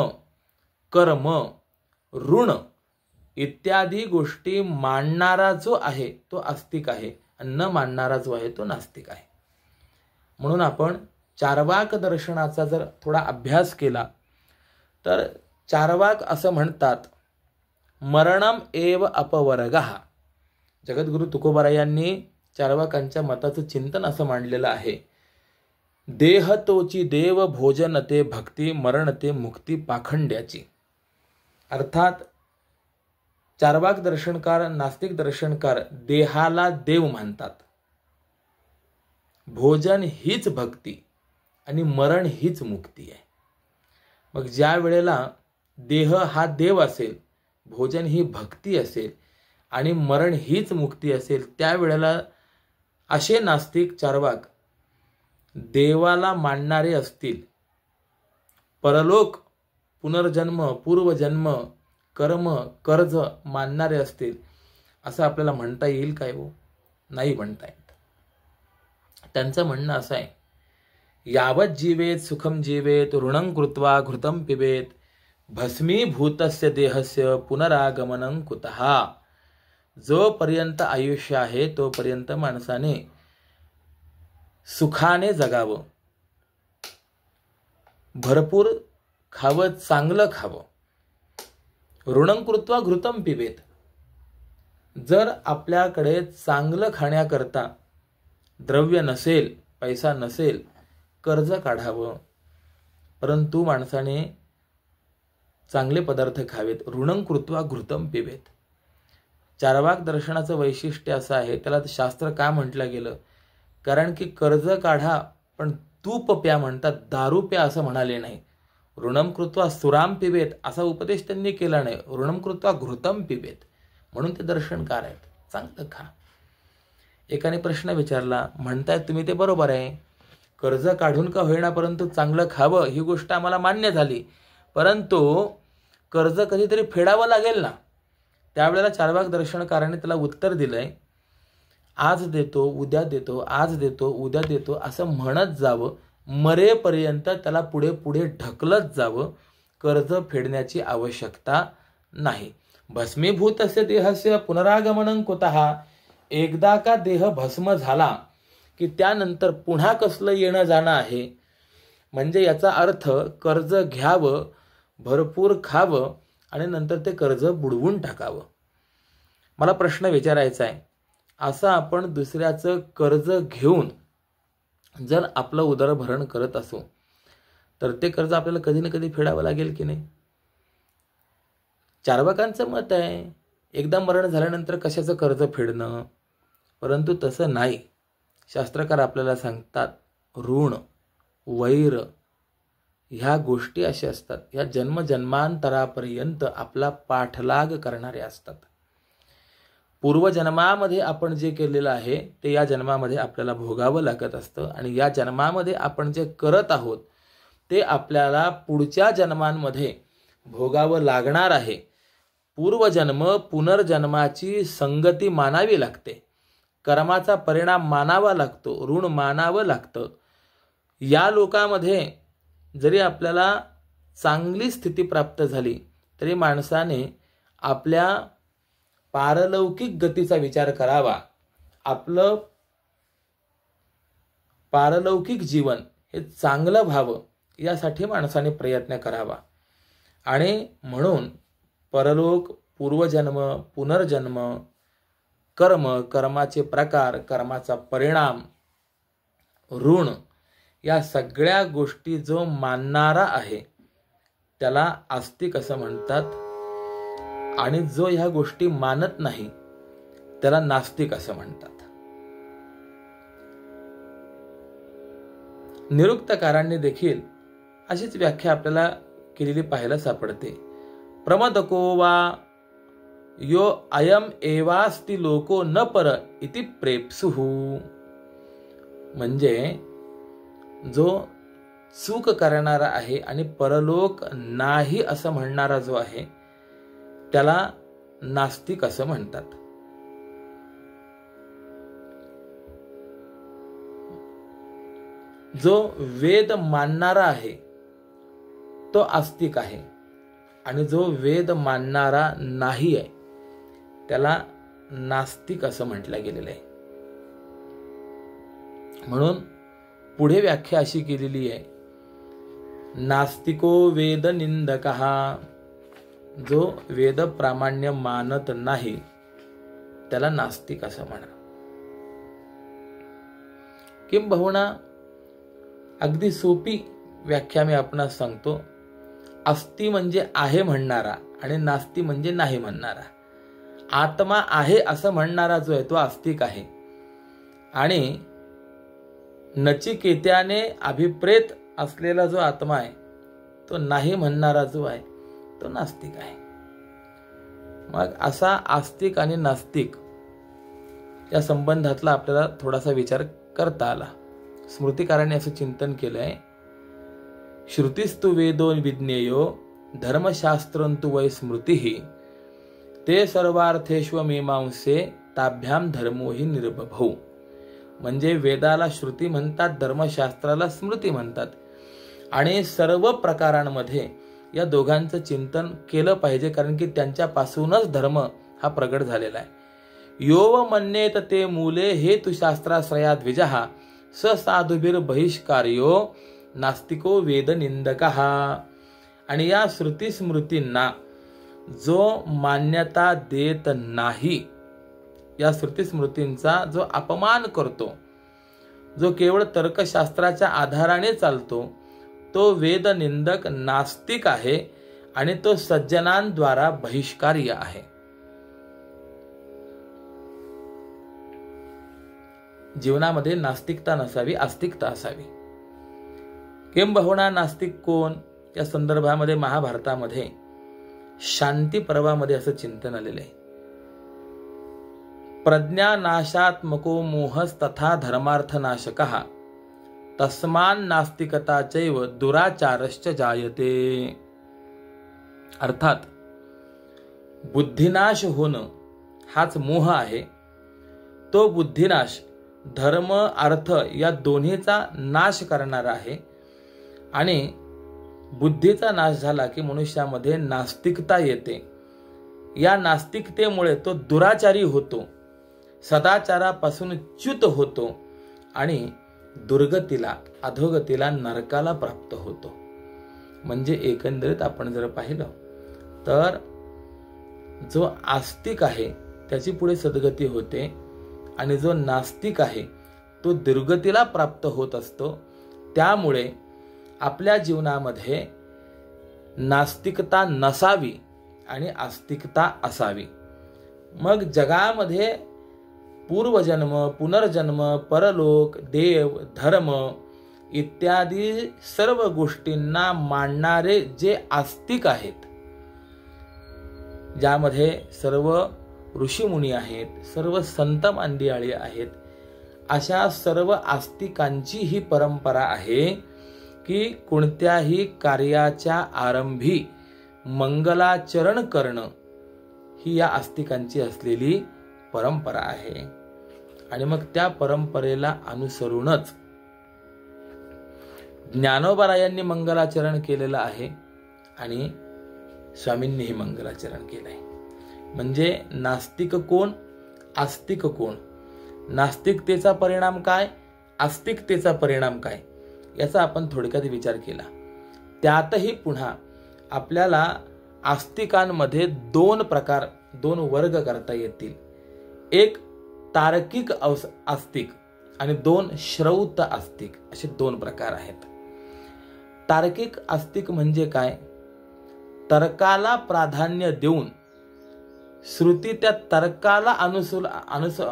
कर्म, ऋण इत्यादी गोष्टी मानणारा जो आहे तो आस्तिक आहे, न मानणारा जो आहे तो नास्तिक आहे. म्हणून आपण चार्वाक दर्शनाचा जर थोडा अभ्यास केला तर चार्वाक असं म्हणतात, मरणम एव अपवर्गः. जगद्गुरु तुकोबारायांनी चार्वाकांच्या मताचं चिंतन असं मांडलेलं आहे, देह तोची देव भोजन ते भक्ती मरण ते मुक्ती पाखंड्याची. अर्थात चार्वाक दर्शनकार, नास्तिक दर्शनकार देहाला देव मानतात. भोजन हीच भक्ती आणि मरण हीच मुक्ती आहे. मग ज्या वेळेला देह हा देव असेल, भोजन ही भक्ती असेल आणि मरण हीच मुक्ती असेल, त्यावेळेला असे नास्तिक चार्वाक देवाला मानणारे असतील, परलोक, पुनर्जन्म, पूर्वजन्म, कर्म, कर्ज मानणारे असतील, असं आपल्याला म्हणता येईल काय हो? नाही म्हणता येत. त्यांचं म्हणणं असं आहे, यावत जीवेत सुखम जीवेत ऋणं कृत्वा घृतं पिबेत भस्मीभूतस्य देहस्य पुनरागमनं कुतः. जोपर्यंत आयुष्य आहे तोपर्यंत माणसाने सुखाने जगावं, भरपूर खावं, चांगलं खावं. ऋणं कृत्वा घृतं पिबेत. जर आपल्याकडे चांगलं खाण्याकरता द्रव्य नसेल, पैसा नसेल, कर्ज काढावं. परंतु माणसाने चांगले पदार्थ खावेत. ऋणं कृत्वा घृतं पिबेत. चार्वाक दर्शनाचं वैशिष्ट्य असं आहे, त्याला शास्त्र का म्हटलं गेलं? कारण की कर्ज काढा पण तूप प्या म्हणतात, दारू प्या असं म्हणाले नाही. ऋणं कृत्वा सुराम पिबेत असा उपदेश त्यांनी केला नाही. ऋणं कृत्वा घृतं पिबेत, म्हणून ते दर्शनकार आहेत. चांगलं खा. एकाने प्रश्न विचारला, म्हणताय तुम्ही ते बरोबर आहे, कर्ज काढून का होईना परंतु चांगलं खावं ही गोष्ट आम्हाला मान्य झाली, परंतु कर्ज कधीतरी फेडावं लागेल ना. त्यावेळेला चार्वाक दर्शनकाराने त्याला उत्तर दिलंय, आज देतो उद्या देतो, आज देतो उद्या देतो असं म्हणत जावं, मरेपर्यंत त्याला पुढे पुढे ढकलत जावं. कर्ज फेडण्याची आवश्यकता नाही. भस्मीभूतस्य देहस्य पुनरागमनं कुतः. एकदा का देह भस्म झाला की त्यानंतर पुन्हा कसलं येणं जाणं आहे. म्हणजे याचा अर्थ कर्ज घ्यावं, भरपूर खावं आणि नंतर ते कर्ज बुडवून टाकावं. मला प्रश्न विचारायचा आहे, असं आपण दुसऱ्याचं कर्ज घेऊन जर आपलं उदरभरण करत असू तर ते कर्ज आपल्याला कधी ना कधी फेडावं लागेल की नाही? चार्वाकांचं मत आहे, एकदा मरण झाल्यानंतर कशाचं कर्ज फेडणं, परंतु तसं नाही. शास्त्रकार आपल्याला सांगतात, ऋण, वैर ह्या गोष्टी अशा असतात, ह्या जन्मजन्मांतरापर्यंत आपला पाठलाग करणारे असतात. पूर्वजन्मामध्ये आपण जे केलेलं आहे ते या जन्मामध्ये आपल्याला भोगावं लागत असतं आणि या जन्मामध्ये आपण जे करत आहोत ते आपल्याला पुढच्या जन्मांमध्ये भोगावं लागणार आहे. पूर्वजन्म पुनर्जन्माची संगती मानावी लागते, कर्माचा परिणाम मानावा लागतो, ऋण मानावं लागतं. या लोकामध्ये जरी आपल्याला चांगली स्थिती प्राप्त झाली तरी माणसाने आपल्या पारलौकिक गतीचा विचार करावा. आपलं पारलौकिक जीवन हे चांगलं व्हावं यासाठी माणसाने प्रयत्न करावा. आणि म्हणून परलोक, पूर्वजन्म, पुनर्जन्म, कर्म, कर्माचे प्रकार, कर्माचा परिणाम, ऋण या सगळ्या गोष्टी जो मानणारा आहे त्याला आस्तिक असं म्हणतात आणि जो ह्या गोष्टी मानत नाही त्याला नास्तिक असं म्हणतात. निरुक्तकारांनी देखील अशीच व्याख्या आपल्याला केलेली पाहायला सापडते. प्रमदको वा यो अयम एवास्ति लोको न पर इति प्रेप्सुः. म्हणजे जो चूक करणारा आहे आणि परलोक नाही असं म्हणणारा जो आहे त्याला नास्तिक असं म्हणतात. जो वेद मानणारा आहे तो आस्तिक आहे आणि जो वेद मानणारा नाही आहे त्याला नास्तिक असं म्हटलं गेलेलं आहे. म्हणून पुढे व्याख्या अशी केलेली आहे, नास्तिको वेद निंदकः. जो वेद प्रामाण्य मानत नाही त्याला नास्तिक असं म्हणा. किंबहुना अगदी सोपी व्याख्या मी आपणास सांगतो. अस्ति म्हणजे आहे म्हणणारा आणि नास्ति म्हणजे नाही म्हणणारा. आत्मा आहे असं म्हणणारा जो आहे तो आस्तिक आहे आणि नचिकेत्याने अभिप्रेत असलेला जो आत्मा आहे तो नाही म्हणणारा जो आहे तो नास्तिक आहे. मग असा आस्तिक आणि नास्तिक या संबंधातला आपल्याला थोडासा विचार करता आला. स्मृतिकारांनी असं चिंतन केलंय. श्रुतिस्तु वेदो विज्ञेयो धर्मशास्त्रंतु वै स्मृतिः ते सर्वार्थेष्वमीमांसे ताभ्याम धर्मो हि निर्बभौ. म्हणजे वेदाला श्रुती म्हणतात, धर्मशास्त्राला स्मृती म्हणतात आणि सर्व प्रकारांमध्ये या दोघांचं चिंतन केलं पाहिजे, कारण की त्यांच्यापासूनच धर्म हा प्रगट झालेला आहे. योव मन्येत ते मूले हेतुशास्त्राश्रया द्विजः स साधुभिर बहिष्कार्यो नास्तिको वेदनिंदकः. आणि या श्रुती स्मृतींना जो मान्यता देत नाही, या श्रुती स्मृतींचा जो अपमान करतो, जो केवळ तर्कशास्त्राच्या आधाराने चालतो, तो वेदनिंदक नास्तिक आहे आणि तो सज्जनांद्वारा बहिष्कार्य आहे. जीवनामध्ये नास्तिकता नसावी, आस्तिकता असावी. किंबहुना नास्तिक कोण या संदर्भामध्ये महाभारतामध्ये शांती पर्वामध्ये असं चिंतन आलेलं आहे. प्रज्ञानाशात्मको मोहस्तथा धर्मार्थनाशकः तस्मान नास्तिकता चैव दुराचारश्च जायते. अर्थात बुद्धिनाश होणं हाच मोह आहे. तो बुद्धिनाश धर्म अर्थ या दोन्हीचा नाश करणारा आहे आणि बुद्धीचा नाश झाला की मनुष्यामध्ये नास्तिकता येते. या नास्तिकतेमुळे तो दुराचारी होतो, सदाचारापासून च्युत होतो आणि दुर्गतीला, अधोगतीला, नरकाला प्राप्त होतो. म्हणजे एकंदरीत आपण जर पाहिलं तर जो आस्तिक आहे त्याची पुढे सद्गती होते आणि जो नास्तिक आहे तो दुर्गतीला प्राप्त होत असतो. त्यामुळे आपल्या जीवनामध्ये नास्तिकता नसावी आणि आस्तिकता असावी. मग जगामध्ये पूर्वजन्म, पुनर्जन्म, परलोक, देव, धर्म इत्यादी सर्व गोष्टींना मानणारे जे आस्तिक आहेत, ज्यामध्ये सर्व ऋषीमुनी आहेत, सर्व संत मंडळी आहेत, अशा सर्व आस्तिकांची ही परंपरा आहे की कोणत्याही कार्याच्या आरंभी मंगलाचरण करणं ही या आस्तिकांची असलेली परंपरा आहे. आणि मग त्या परंपरेला अनुसरूनच ज्ञानोबारायांनी मंगलाचरण केलेलं आहे आणि स्वामींनीही मंगलाचरण केलंय. म्हणजे नास्तिक कोण, आस्तिक कोण, नास्तिकतेचा परिणाम काय, आस्तिकतेचा परिणाम काय, याचा आपण थोडक्यात विचार केला. त्यातही पुन्हा आपल्याला आस्तिकांमध्ये दोन प्रकार, दोन वर्ग करता येतील. एक तार्किक आस्तिक आणि दोन श्रौत आस्तिक, असे दोन प्रकार आहेत. तार्किक आस्तिक म्हणजे काय? तर्काला प्राधान्य देऊन श्रुती त्या तर्काला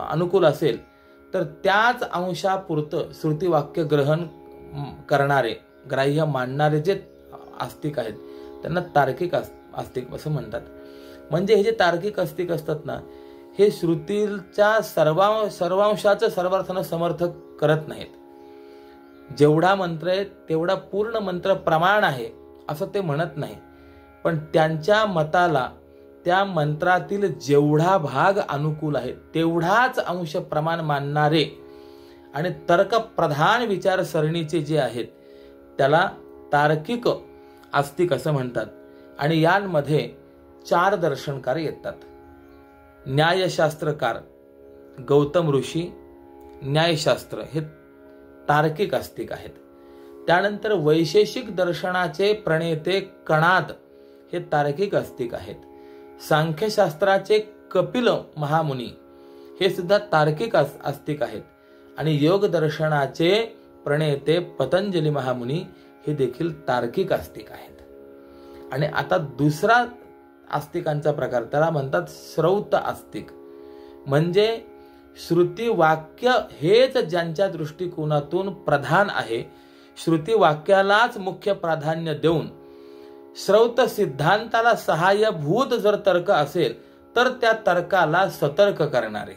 अनुकूल असेल तर त्याच अंशापुरतं श्रुतीवाक्य ग्रहण करणारे, ग्राह्य मानणारे जे आस्तिक आहेत त्यांना तार्किक आस्तिक असं म्हणतात. म्हणजे हे जे तार्किक आस्तिक असतात ना, हे श्रुतीच्या सर्वांशाचं सर्वार्थानं समर्थक करत नाहीत. जेवढा मंत्र आहे तेवढा पूर्ण मंत्र प्रमाण आहे असं ते म्हणत नाही, पण त्यांच्या मताला त्या मंत्रातील जेवढा भाग अनुकूल आहे तेवढाच अंश प्रमाण मानणारे आणि तर्कप्रधान विचारसरणीचे जे आहेत त्याला तार्किक आस्तिक असं म्हणतात. आणि यांमध्ये चार दर्शनकार येतात. न्यायशास्त्रकार गौतम ऋषी, न्यायशास्त्र हे तार्किक आस्तिक आहेत. त्यानंतर वैशेषिक दर्शनाचे प्रणेते कणाद हे तार्किक आस्तिक आहेत. सांख्यशास्त्राचे कपिल महामुनी हे सुद्धा तार्किक आस्तिक आहेत. आणि योग दर्शनाचे प्रणेते पतंजली महामुनी हे देखील तार्किक आस्तिक आहेत. आणि आता दुसरा आस्तिकांचा प्रकार, त्याला म्हणतात श्रौत आस्तिक. म्हणजे श्रुती वाक्य हेच ज्यांच्या दृष्टिकोनातून प्रधान आहे, श्रुती वाक्यालाच मुख्य प्राधान्य देऊन श्रौत सिद्धांताला सहाय्यभूत जर तर्क असेल तर त्या तर्काला सतर्क करणारे.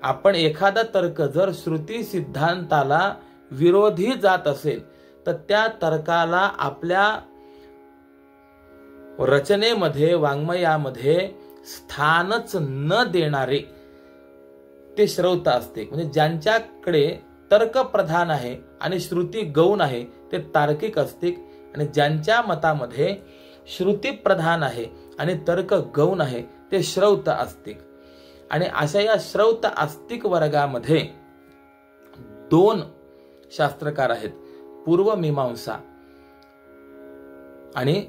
आपण एखादा तर्क जर श्रुती सिद्धांताला विरोधी जात असेल तर त्या तर्काला आपल्या रचनेमध्ये, वाङ्मयामध्ये स्थानच न देणारे ते श्रौत आस्तिक. म्हणजे ज्यांच्याकडे तर्क प्रधान आहे आणि श्रुती गौण आहे ते तार्किक आस्तिक. आणि ज्यांच्या मतामध्ये श्रुती प्रधान आहे आणि तर्क गौण आहे ते श्रौत आस्तिक. आणि अशा या श्रौत आस्तिक वर्गामध्ये दोन शास्त्रकार आहेत, पूर्व मीमांसा आणि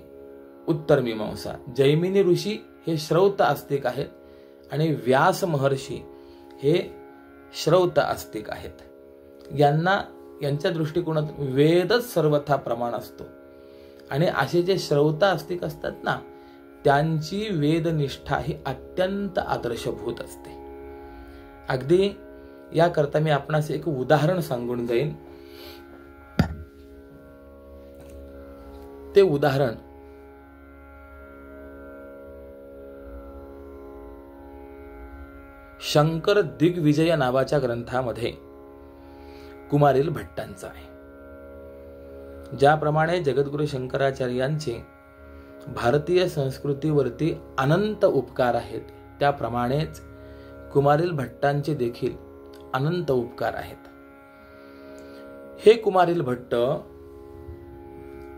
उत्तर मीमांसा. जैमिनी ऋषी हे श्रौत आस्तिक आहेत आणि व्यास महर्षी हे श्रौत आस्तिक आहेत. यांच्या दृष्टिकोनात वेदच सर्वथा प्रमाण असतो. आणि असे जे श्रौत आस्तिक असतात ना, त्यांची वेदनिष्ठा ही अत्यंत आदर्शभूत असते. अगदी याकरता मी आपणास एक उदाहरण सांगून जाईन. ते उदाहरण शंकर दिग्विजय नावाच्या ग्रंथामध्ये कुमारील भट्टांचा आहे. ज्याप्रमाणे जगद्गुरु शंकराचार्यांचे भारतीय संस्कृतीवरती अनंत उपकार आहेत, त्याप्रमाणेच कुमारील भट्टांचे देखील अनंत उपकार आहेत. हे कुमारील भट्ट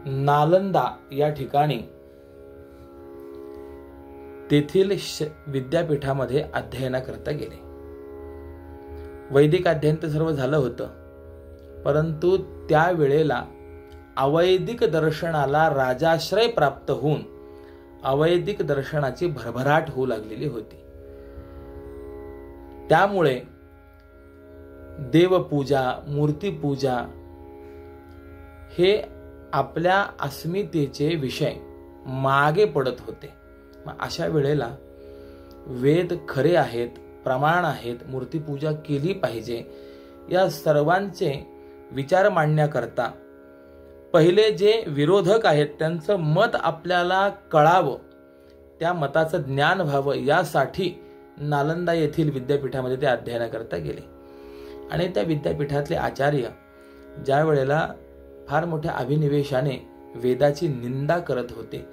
नालंदा या ठिकाणी तेथील विद्यापीठामध्ये अध्ययनाकरता गेले. वैदिक अध्ययन तर सर्व झालं होतं, परंतु त्यावेळेला अवैदिक दर्शनाला राजाश्रय प्राप्त होऊन अवैदिक दर्शनाची भरभराट होऊ लागलेली होती. त्यामुळे देवपूजा, मूर्तीपूजा हे आपल्या अस्मितेचे विषय मागे पडत होते. मग अशा वेळेला वेद खरे आहेत, प्रमाण आहेत, मूर्तीपूजा केली पाहिजे, या सर्वांचे विचार मांडण्याकरता पहिले जे विरोधक आहेत त्यांचं मत आपल्याला कळावं, त्या मताचं ज्ञान व्हावं, यासाठी नालंदा येथील विद्यापीठामध्ये ते अध्ययनाकरता गेले. आणि त्या विद्यापीठातले आचार्य ज्या वेळेला फार मोठ्या अभिनिवेशाने वेदाची निंदा करत होते,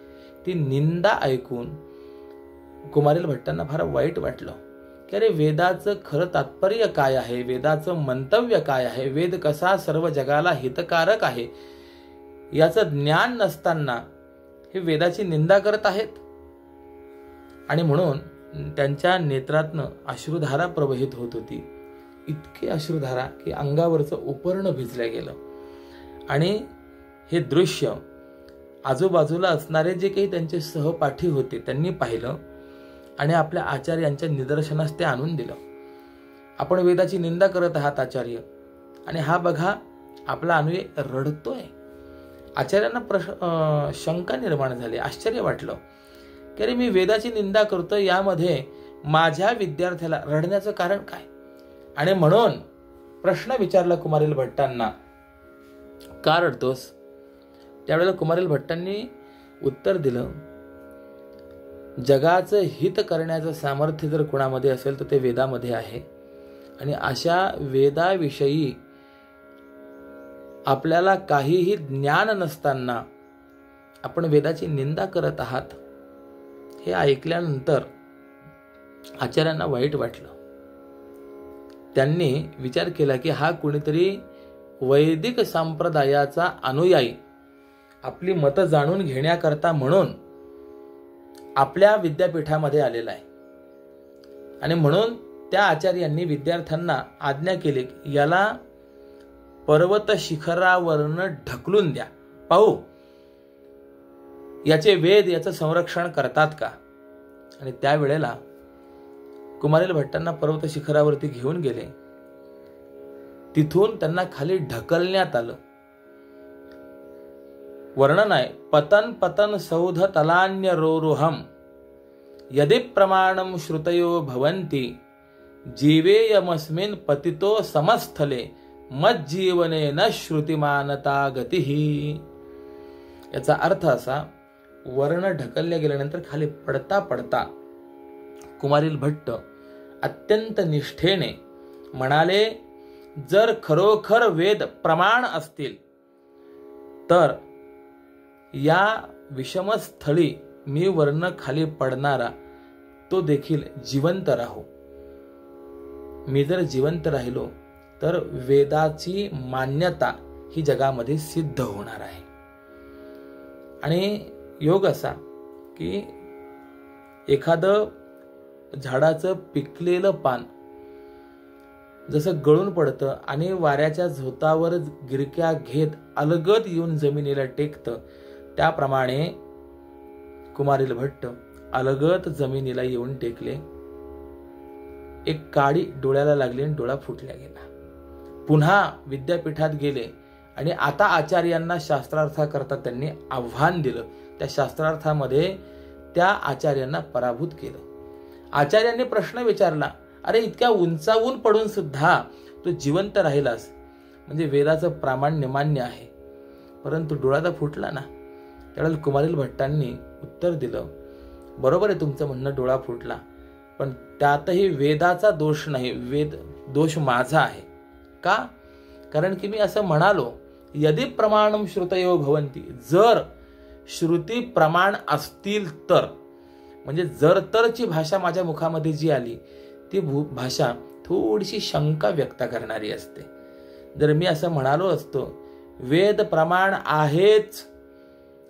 ती निंदा ऐकून कुमारील भट्टांना फार वाईट वाटलं की अरे, वेदाचं खरं तात्पर्य काय आहे, वेदाचं मंतव्य काय आहे, वेद कसा सर्व जगाला हितकारक आहे, याचं ज्ञान नसताना हे वेदाची निंदा करत आहेत. आणि म्हणून त्यांच्या नेत्रातनं अश्रुधारा प्रवहित होत होती. इतके अश्रुधारा की अंगावरचं उपर्ण भिजलं गेलं. आणि हे दृश्य आजूबाजूला असणारे जे काही त्यांचे सहपाठी होते त्यांनी पाहिलं आणि आपल्या आचार्यांच्या निदर्शनास ते आणून दिलं. आपण वेदाची निंदा करत आहात आचार्य, आणि हा बघा आपला अन्वय रडतोय. आचार्यांना शंका निर्माण झाली, आश्चर्य वाटलं की अरे, मी वेदाची निंदा करतोय, यामध्ये माझ्या विद्यार्थ्याला रडण्याचं कारण काय? आणि म्हणून प्रश्न विचारला कुमारील भट्टांना, का रडतोस? त्यावेळेला कुमारील भट्टांनी उत्तर दिलं, जगाचं हित करण्याचं सामर्थ्य जर कुणामध्ये असेल तर ते वेदामध्ये आहे. आणि अशा वेदाविषयी आपल्याला काहीही ज्ञान नसताना आपण वेदाची निंदा करत आहात. हे ऐकल्यानंतर आचार्यांना वाईट वाटलं. त्यांनी विचार केला की हा कोणीतरी वैदिक संप्रदायाचा अनुयायी आपली मतं जाणून घेण्याकरता म्हणून आपल्या विद्यापीठामध्ये आलेला आहे. आणि म्हणून त्या आचार्यांनी विद्यार्थ्यांना आज्ञा केली की याला पर्वत शिखरावरनं ढकलून द्या, पाहू याचे वेद याचं संरक्षण करतात का. आणि त्यावेळेला कुमारील भट्टांना पर्वत शिखरावरती घेऊन गेले तिथून त्यांना खाली ढकलण्यात आलं. वर्णन आहे, पतन पतन सौध तलान्य रोरुहम यदि प्रमाणम श्रुतयो भवन्ति जीवेयमस्मिन् पतितो समस्थले मज्जीवने न श्रुतिमानता गतिही. याचा अर्थ असा, वर्ण ढकलल्या गेल्यानंतर खाली पडता पडता कुमारील भट्ट अत्यंत निष्ठेने म्हणाले, जर खरोखर वेद प्रमाण असतील तर या विषमस्थळी मी वर्ण खाली पडणारा तो देखील जिवंत राहो. मी जर जिवंत राहिलो तर वेदाची मान्यता ही जगामध्ये सिद्ध होणार आहे. आणि योग असा की एखादं झाडाचं पिकलेलं पान जसं गळून पडतं आणि वाऱ्याच्या झोतावर गिरक्या घेत अलगद येऊन जमिनीला टेकतं, त्याप्रमाणे कुमारील भट्ट अलगद जमिनीला येऊन टेकले. एक काडी डोळ्याला लागली आणि डोळा फुटला गेला. पुन्हा विद्यापीठात गेले आणि आता आचार्यांना शास्त्रार्थाकरता त्यांनी आव्हान दिलं. त्या शास्त्रार्थामध्ये त्या आचार्यांना पराभूत केलं. आचार्यांनी प्रश्न विचारला, अरे इतक्या उंचावून पडून सुद्धा तू जिवंत राहिलास, म्हणजे वेदाचं प्रामाण्य मान्य आहे, परंतु डोळा तर फुटला ना. त्यावेळेला कुमारील भट्टांनी उत्तर दिलं, बरोबर आहे तुमचं म्हणणं, डोळा फुटला, पण त्यातही वेदाचा दोष नाही, वेद दोष माझा आहे. का? कारण की मी असं म्हणालो, यदि प्रमाणम श्रुतयो भवन्ति, जर श्रुती प्रमाण असतील तर, म्हणजे जर तरची भाषा माझ्या मुखामध्ये जी आली ती भाषा थोडीशी शंका व्यक्त करणारी असते. जर मी असं म्हणालो असतो, वेद प्रमाण आहेच,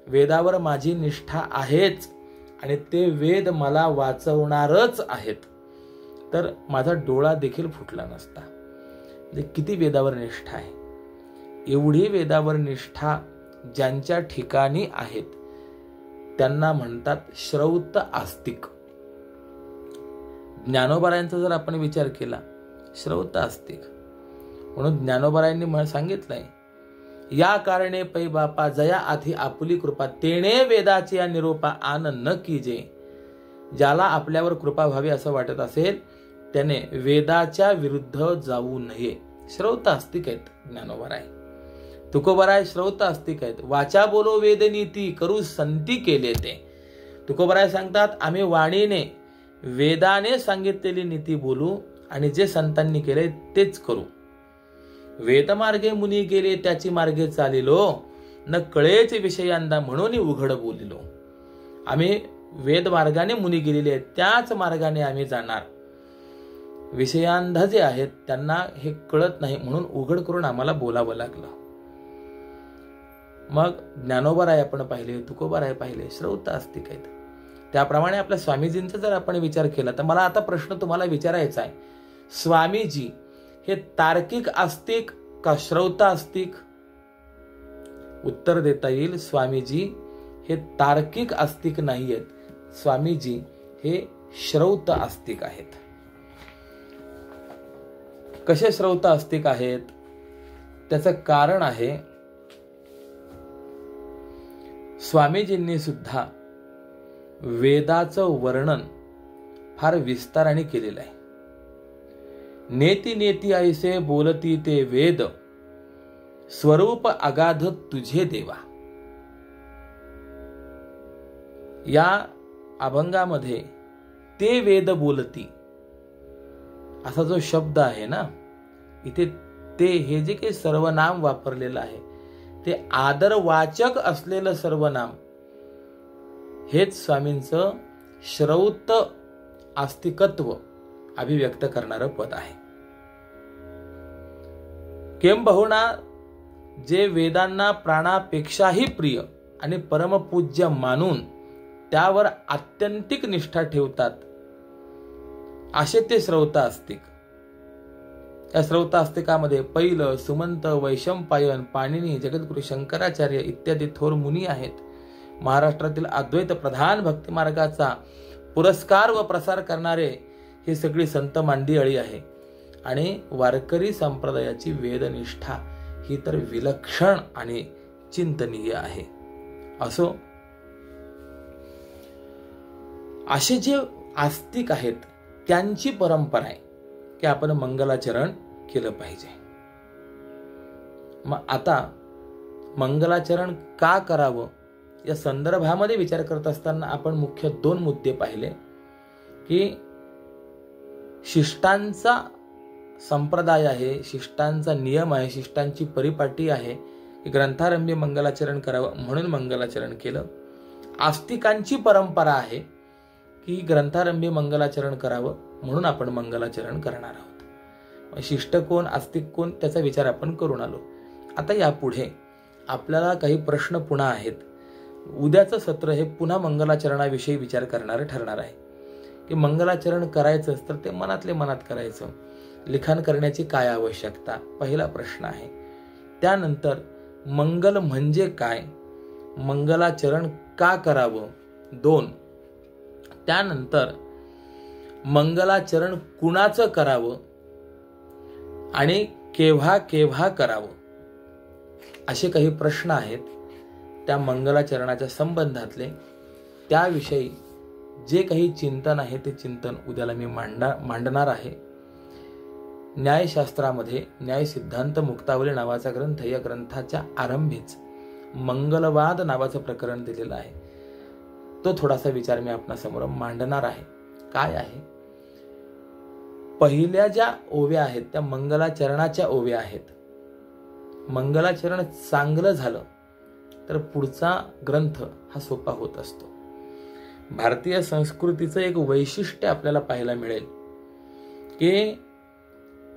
वेदावर माझी निष्ठा आहेच आणि ते वेद मला वाचवणारच आहेत, तर माझा डोळा देखील फुटला नसता. म्हणजे किती वेदावर निष्ठा आहे. एवढी वेदावर निष्ठा ज्यांच्या ठिकाणी आहेत त्यांना म्हणतात श्रौत आस्तिक. ज्ञानोबारायांचा जर आपण विचार केला, श्रौत आस्तिक म्हणून ज्ञानोबारायांनी सांगितलंय, या कारणे पै बापा जया आधी आपुली कृपा तेणे वेदाची या निरोपा आन न कीजे. ज्याला आपल्यावर कृपा व्हावी असं वाटत असेल त्याने वेदाच्या विरुद्ध जाऊ नये. श्रौत आस्तिक आहेत ज्ञानोबाराय. तुकोबाराय श्रौत आस्तिक आहेत. वाचा बोलो वेद नीती करू संती केले ते. तुकोबाराय सांगतात, आम्ही वाणीने वेदाने सांगितलेली नीती बोलू आणि जे संतांनी केले तेच करू. वेदमार्गे मुनी गेले त्याची मार्गे चालिलो, न कळेच विषयांदा म्हणून उघड बोलिलो. आम्ही वेद मार्गाने मुनी गेलेले आहेत, त्याच मार्गाने आम्ही जाणार. विषयांध जे आहेत त्यांना हे कळत नाही म्हणून उघड करून आम्हाला बोलावं लागलं. मग ज्ञानोबाराय आपण पाहिले, तुकोबाराय पाहिले, श्रौत आस्तिक आहेत. त्याप्रमाणे आपल्या स्वामीजींचा जर आपण विचार केला तर मला आता प्रश्न तुम्हाला विचारायचा आहे, स्वामीजी हे तार्किक आस्तिक का श्रौत आस्तिक? उत्तर देता येईल, स्वामीजी हे तार्किक आस्तिक नाही आहेत, स्वामीजी हे श्रौत आस्तिक आहेत. कसे श्रौत आस्तिक आहेत? त्याचं कारण आहे, स्वामीजींनी सुद्धा वेदाचं वर्णन फार विस्ताराने केलेलं आहे. नेती नेती ऐसे बोलती ते वेद, स्वरूप अगाध तुझे देवा. या अभंगामध्ये ते वेद बोलती असा जो शब्द आहे ना, इथे ते हे जे काही सर्वनाम वापरलेलं आहे ते आदरवाचक असलेलं सर्वनाम हेच स्वामींचं श्रौत आस्तिकत्व अभिव्यक्त करणारं पद आहे. किंबहुना जे वेदांना प्राणापेक्षाही प्रिय आणि परमपूज्य मानून त्यावर आत्यंतिक निष्ठा ठेवतात असे ते श्रौत आस्तिक. या श्रौत आस्तिकामध्ये पैल, सुमंत, वैशंपायन, पाणिनी, जगद्गुरु शंकराचार्य इत्यादी थोर मुनी आहेत. महाराष्ट्रातील अद्वैत प्रधान भक्ती मार्गाचा पुरस्कार व प्रसार करणारे ही सगळी संत मांडियाळी आहे. आणि वारकरी संप्रदायाची वेदनिष्ठा ही तर विलक्षण आणि चिंतनीय आहे. असो, असे जे आस्तिक आहेत त्यांची परंपरा आहे की आपण मंगलाचरण केलं पाहिजे. मग आता मंगलाचरण का करावं या संदर्भामध्ये विचार करत असताना आपण मुख्य 2 मुद्दे पाहिले की शिष्टांचा संप्रदाय आहे, शिष्टांचा नियम आहे, शिष्टांची परिपाटी आहे की ग्रंथारंभी मंगलाचरण करावं म्हणून मंगलाचरण केलं. आस्तिकांची परंपरा आहे की ग्रंथारंभी मंगलाचरण करावं म्हणून आपण मंगलाचरण करणार आहोत. शिष्ट कोण, आस्तिक कोण, त्याचा विचार आपण करून आलो. आता यापुढे आपल्याला काही प्रश्न पुन्हा आहेत. उद्याचं सत्र हे पुन्हा मंगलाचरणाविषयी विचार करणारं ठरणार आहे की मंगलाचरण करायचंच तर ते मनातले मनात करायचं, लिखाण करण्याची काय आवश्यकता, पहिला प्रश्न आहे. त्यानंतर मंगल म्हणजे काय, मंगलाचरण का करावं, 2. त्यानंतर मंगलाचरण कुणाचं करावं आणि केव्हा केव्हा करावं, असे काही प्रश्न आहेत. त्या मंगलाचरणाच्या संबंधातले त्याविषयी जे काही चिंतन आहे ते चिंतन उद्याला मी मांडणार आहे. न्यायशास्त्रामध्ये न्याय सिद्धांत मुक्तावली नावाचा ग्रंथ, या ग्रंथाच्या आरंभीच मंगलवाद नावाचं प्रकरण दिलेलं आहे. तो थोडासा विचार मी आपणासमोर मांडणार आहे. काय आहे, पहिल्या ज्या ओव्या आहेत त्या मंगलाचरणाच्या ओव्या आहेत. मंगलाचरण चांगलं झालं तर पुढचा ग्रंथ हा सोपा होत असतो. भारतीय संस्कृतीचं एक वैशिष्ट्य आपल्याला पाहायला मिळेल की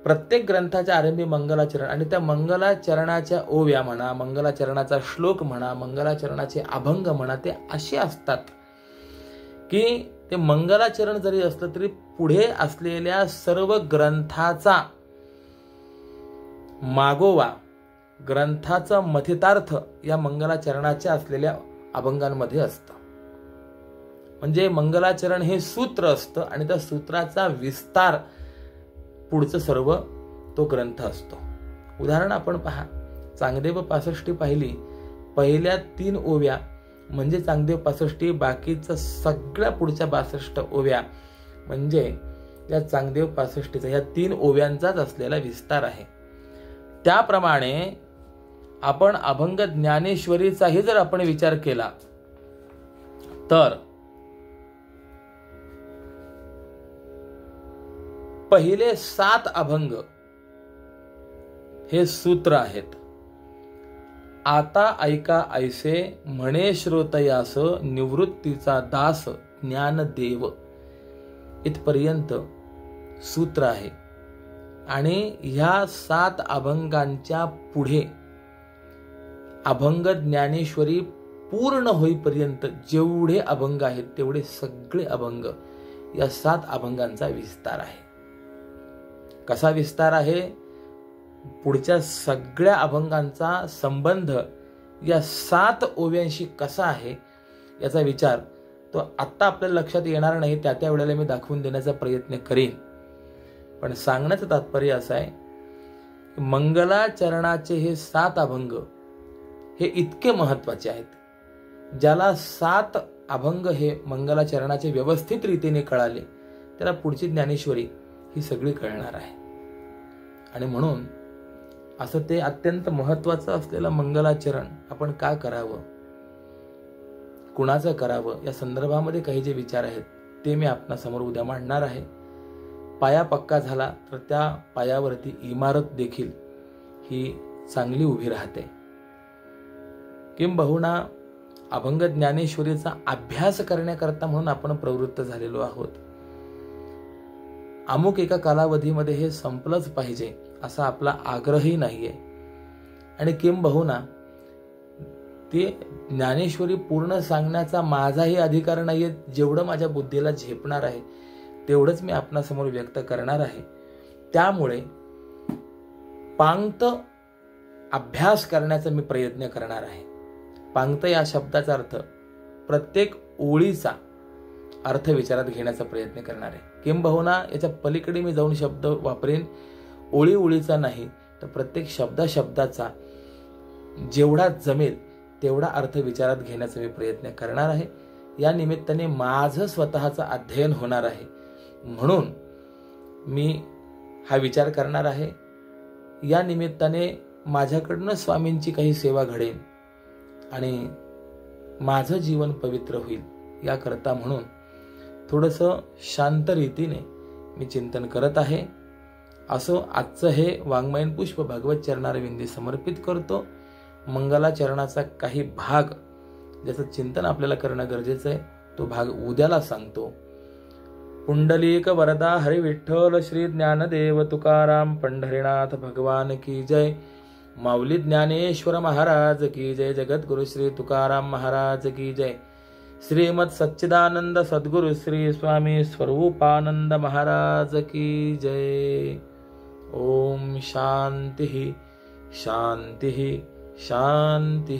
प्रत्येक ग्रंथाच्या आरंभी मंगलाचरण आणि त्या मंगलाचरणाच्या ओव्या म्हणा, मंगलाचरणाचा श्लोक म्हणा, मंगलाचरणाचे अभंग म्हणा, ते असे असतात की ते मंगलाचरण जरी असलं तरी पुढे असलेल्या सर्व ग्रंथाचा मागोवा, ग्रंथाचा मथितार्थ या मंगलाचरणाच्या असलेल्या अभंगांमध्ये असतं. म्हणजे मंगलाचरण हे सूत्र असतं आणि त्या सूत्राचा विस्तार पुढचं सर्व तो ग्रंथ असतो. उदाहरण आपण पहा, चांगदेव पासष्टी पाहिली, पहिल्या 3 ओव्या म्हणजे चांगदेव पासष्टी, बाकीचं सगळ्या पुढच्या 62 ओव्या म्हणजे या चांगदेव पासष्टीचा या 3 ओव्यांचाच असलेला विस्तार आहे. त्याप्रमाणे आपण अभंग ज्ञानेश्वरीचाही जर आपण विचार केला तर पहिले 7 अभंग हे सूत्र आहेत. आता ऐका ऐसे म्हणे श्रोतयास, निवृत्तीचा दास ज्ञानदेव, इथपर्यंत सूत्र आहे. आणि ह्या 7 अभंगांच्या पुढे अभंग ज्ञानेश्वरी पूर्ण होईपर्यंत जेवढे अभंग आहेत तेवढे सगळे अभंग या 7 अभंगांचा विस्तार आहे. कसा विस्तार आहे, पुढच्या सगळ्या अभंगांचा संबंध या 7 ओव्यांशी कसा आहे याचा विचार तो आत्ता आपल्याला लक्षात येणार नाही, त्या वेळेला मी दाखवून देण्याचा प्रयत्न करीन. पण सांगण्याचं तात्पर्य असं आहे की मंगलाचरणाचे हे 7 अभंग हे इतके महत्वाचे आहेत, ज्याला 7 अभंग हे मंगलाचरणाचे व्यवस्थित रीतीने कळाले त्याला पुढची ज्ञानेश्वरी ही सगळी कळणार आहे. आणि म्हणून असं ते अत्यंत महत्वाचं असलेलं मंगलाचरण आपण का करावं, कुणाचं करावं, या संदर्भामध्ये काही जे विचार आहेत ते मी आपणासमोर उद्या मांडणार आहे. पाया पक्का झाला तर त्या पायावरती इमारत देखील ही चांगली उभी राहते. किंबहुना अभंग ज्ञानेश्वरीचा अभ्यास करण्याकरता म्हणून आपण प्रवृत्त झालेलो आहोत. अमुक एका कालावधीमध्ये हे संपलंच पाहिजे असा आपला आग्रहही नाहीये. आणि किंबहुना ते ज्ञानेश्वरी पूर्ण सांगण्याचा माझाही अधिकार नाहीये. जेवढं माझ्या बुद्धीला झेपणार आहे तेवढंच मी आपणासमोर व्यक्त करणार आहे. त्यामुळे पांक्त अभ्यास करण्याचा मी प्रयत्न करणार आहे. पांक्त या शब्दाचा अर्थ प्रत्येक ओळीचा अर्थ विचारात घेण्याचा प्रयत्न करणार आहे. किंबहुना याच्या पलीकडे मी जाऊन शब्द वापरेन ओळी ओळीचा नाही तर प्रत्येक शब्दाचा जेवढा जमेल तेवढा अर्थ विचारात घेण्याचा मी प्रयत्न करणार आहे. या निमित्ताने माझं स्वतःचं अध्ययन होणार आहे, म्हणून मी हा विचार करणार आहे. या निमित्ताने माझ्याकडनं स्वामींची काही सेवा घडेल आणि माझं जीवन पवित्र होईल, याकरता म्हणून थोडंसं शांत रीतीने मी चिंतन करत आहे. असो, आजचं हे वाङ्मयीन पुष्प भगवत चरणारविंदी समर्पित करतो. मंगलाचरणाचा काही भाग ज्याचं चिंतन आपल्याला करणं गरजेचं आहे तो भाग उद्याला सांगतो. पुंडलीक वरदा हरी विठ्ठल श्री ज्ञानदेव तुकाराम पंढरीनाथ भगवान की जय. माऊली ज्ञानेश्वर महाराज की जय. जगद्गुरु श्री तुकाराम महाराज की जय. श्रीमद सच्चिदानंद सद्गुरु श्री स्वामी स्वरूपानंद महाराज की जय. ओम शांति शांति शांति.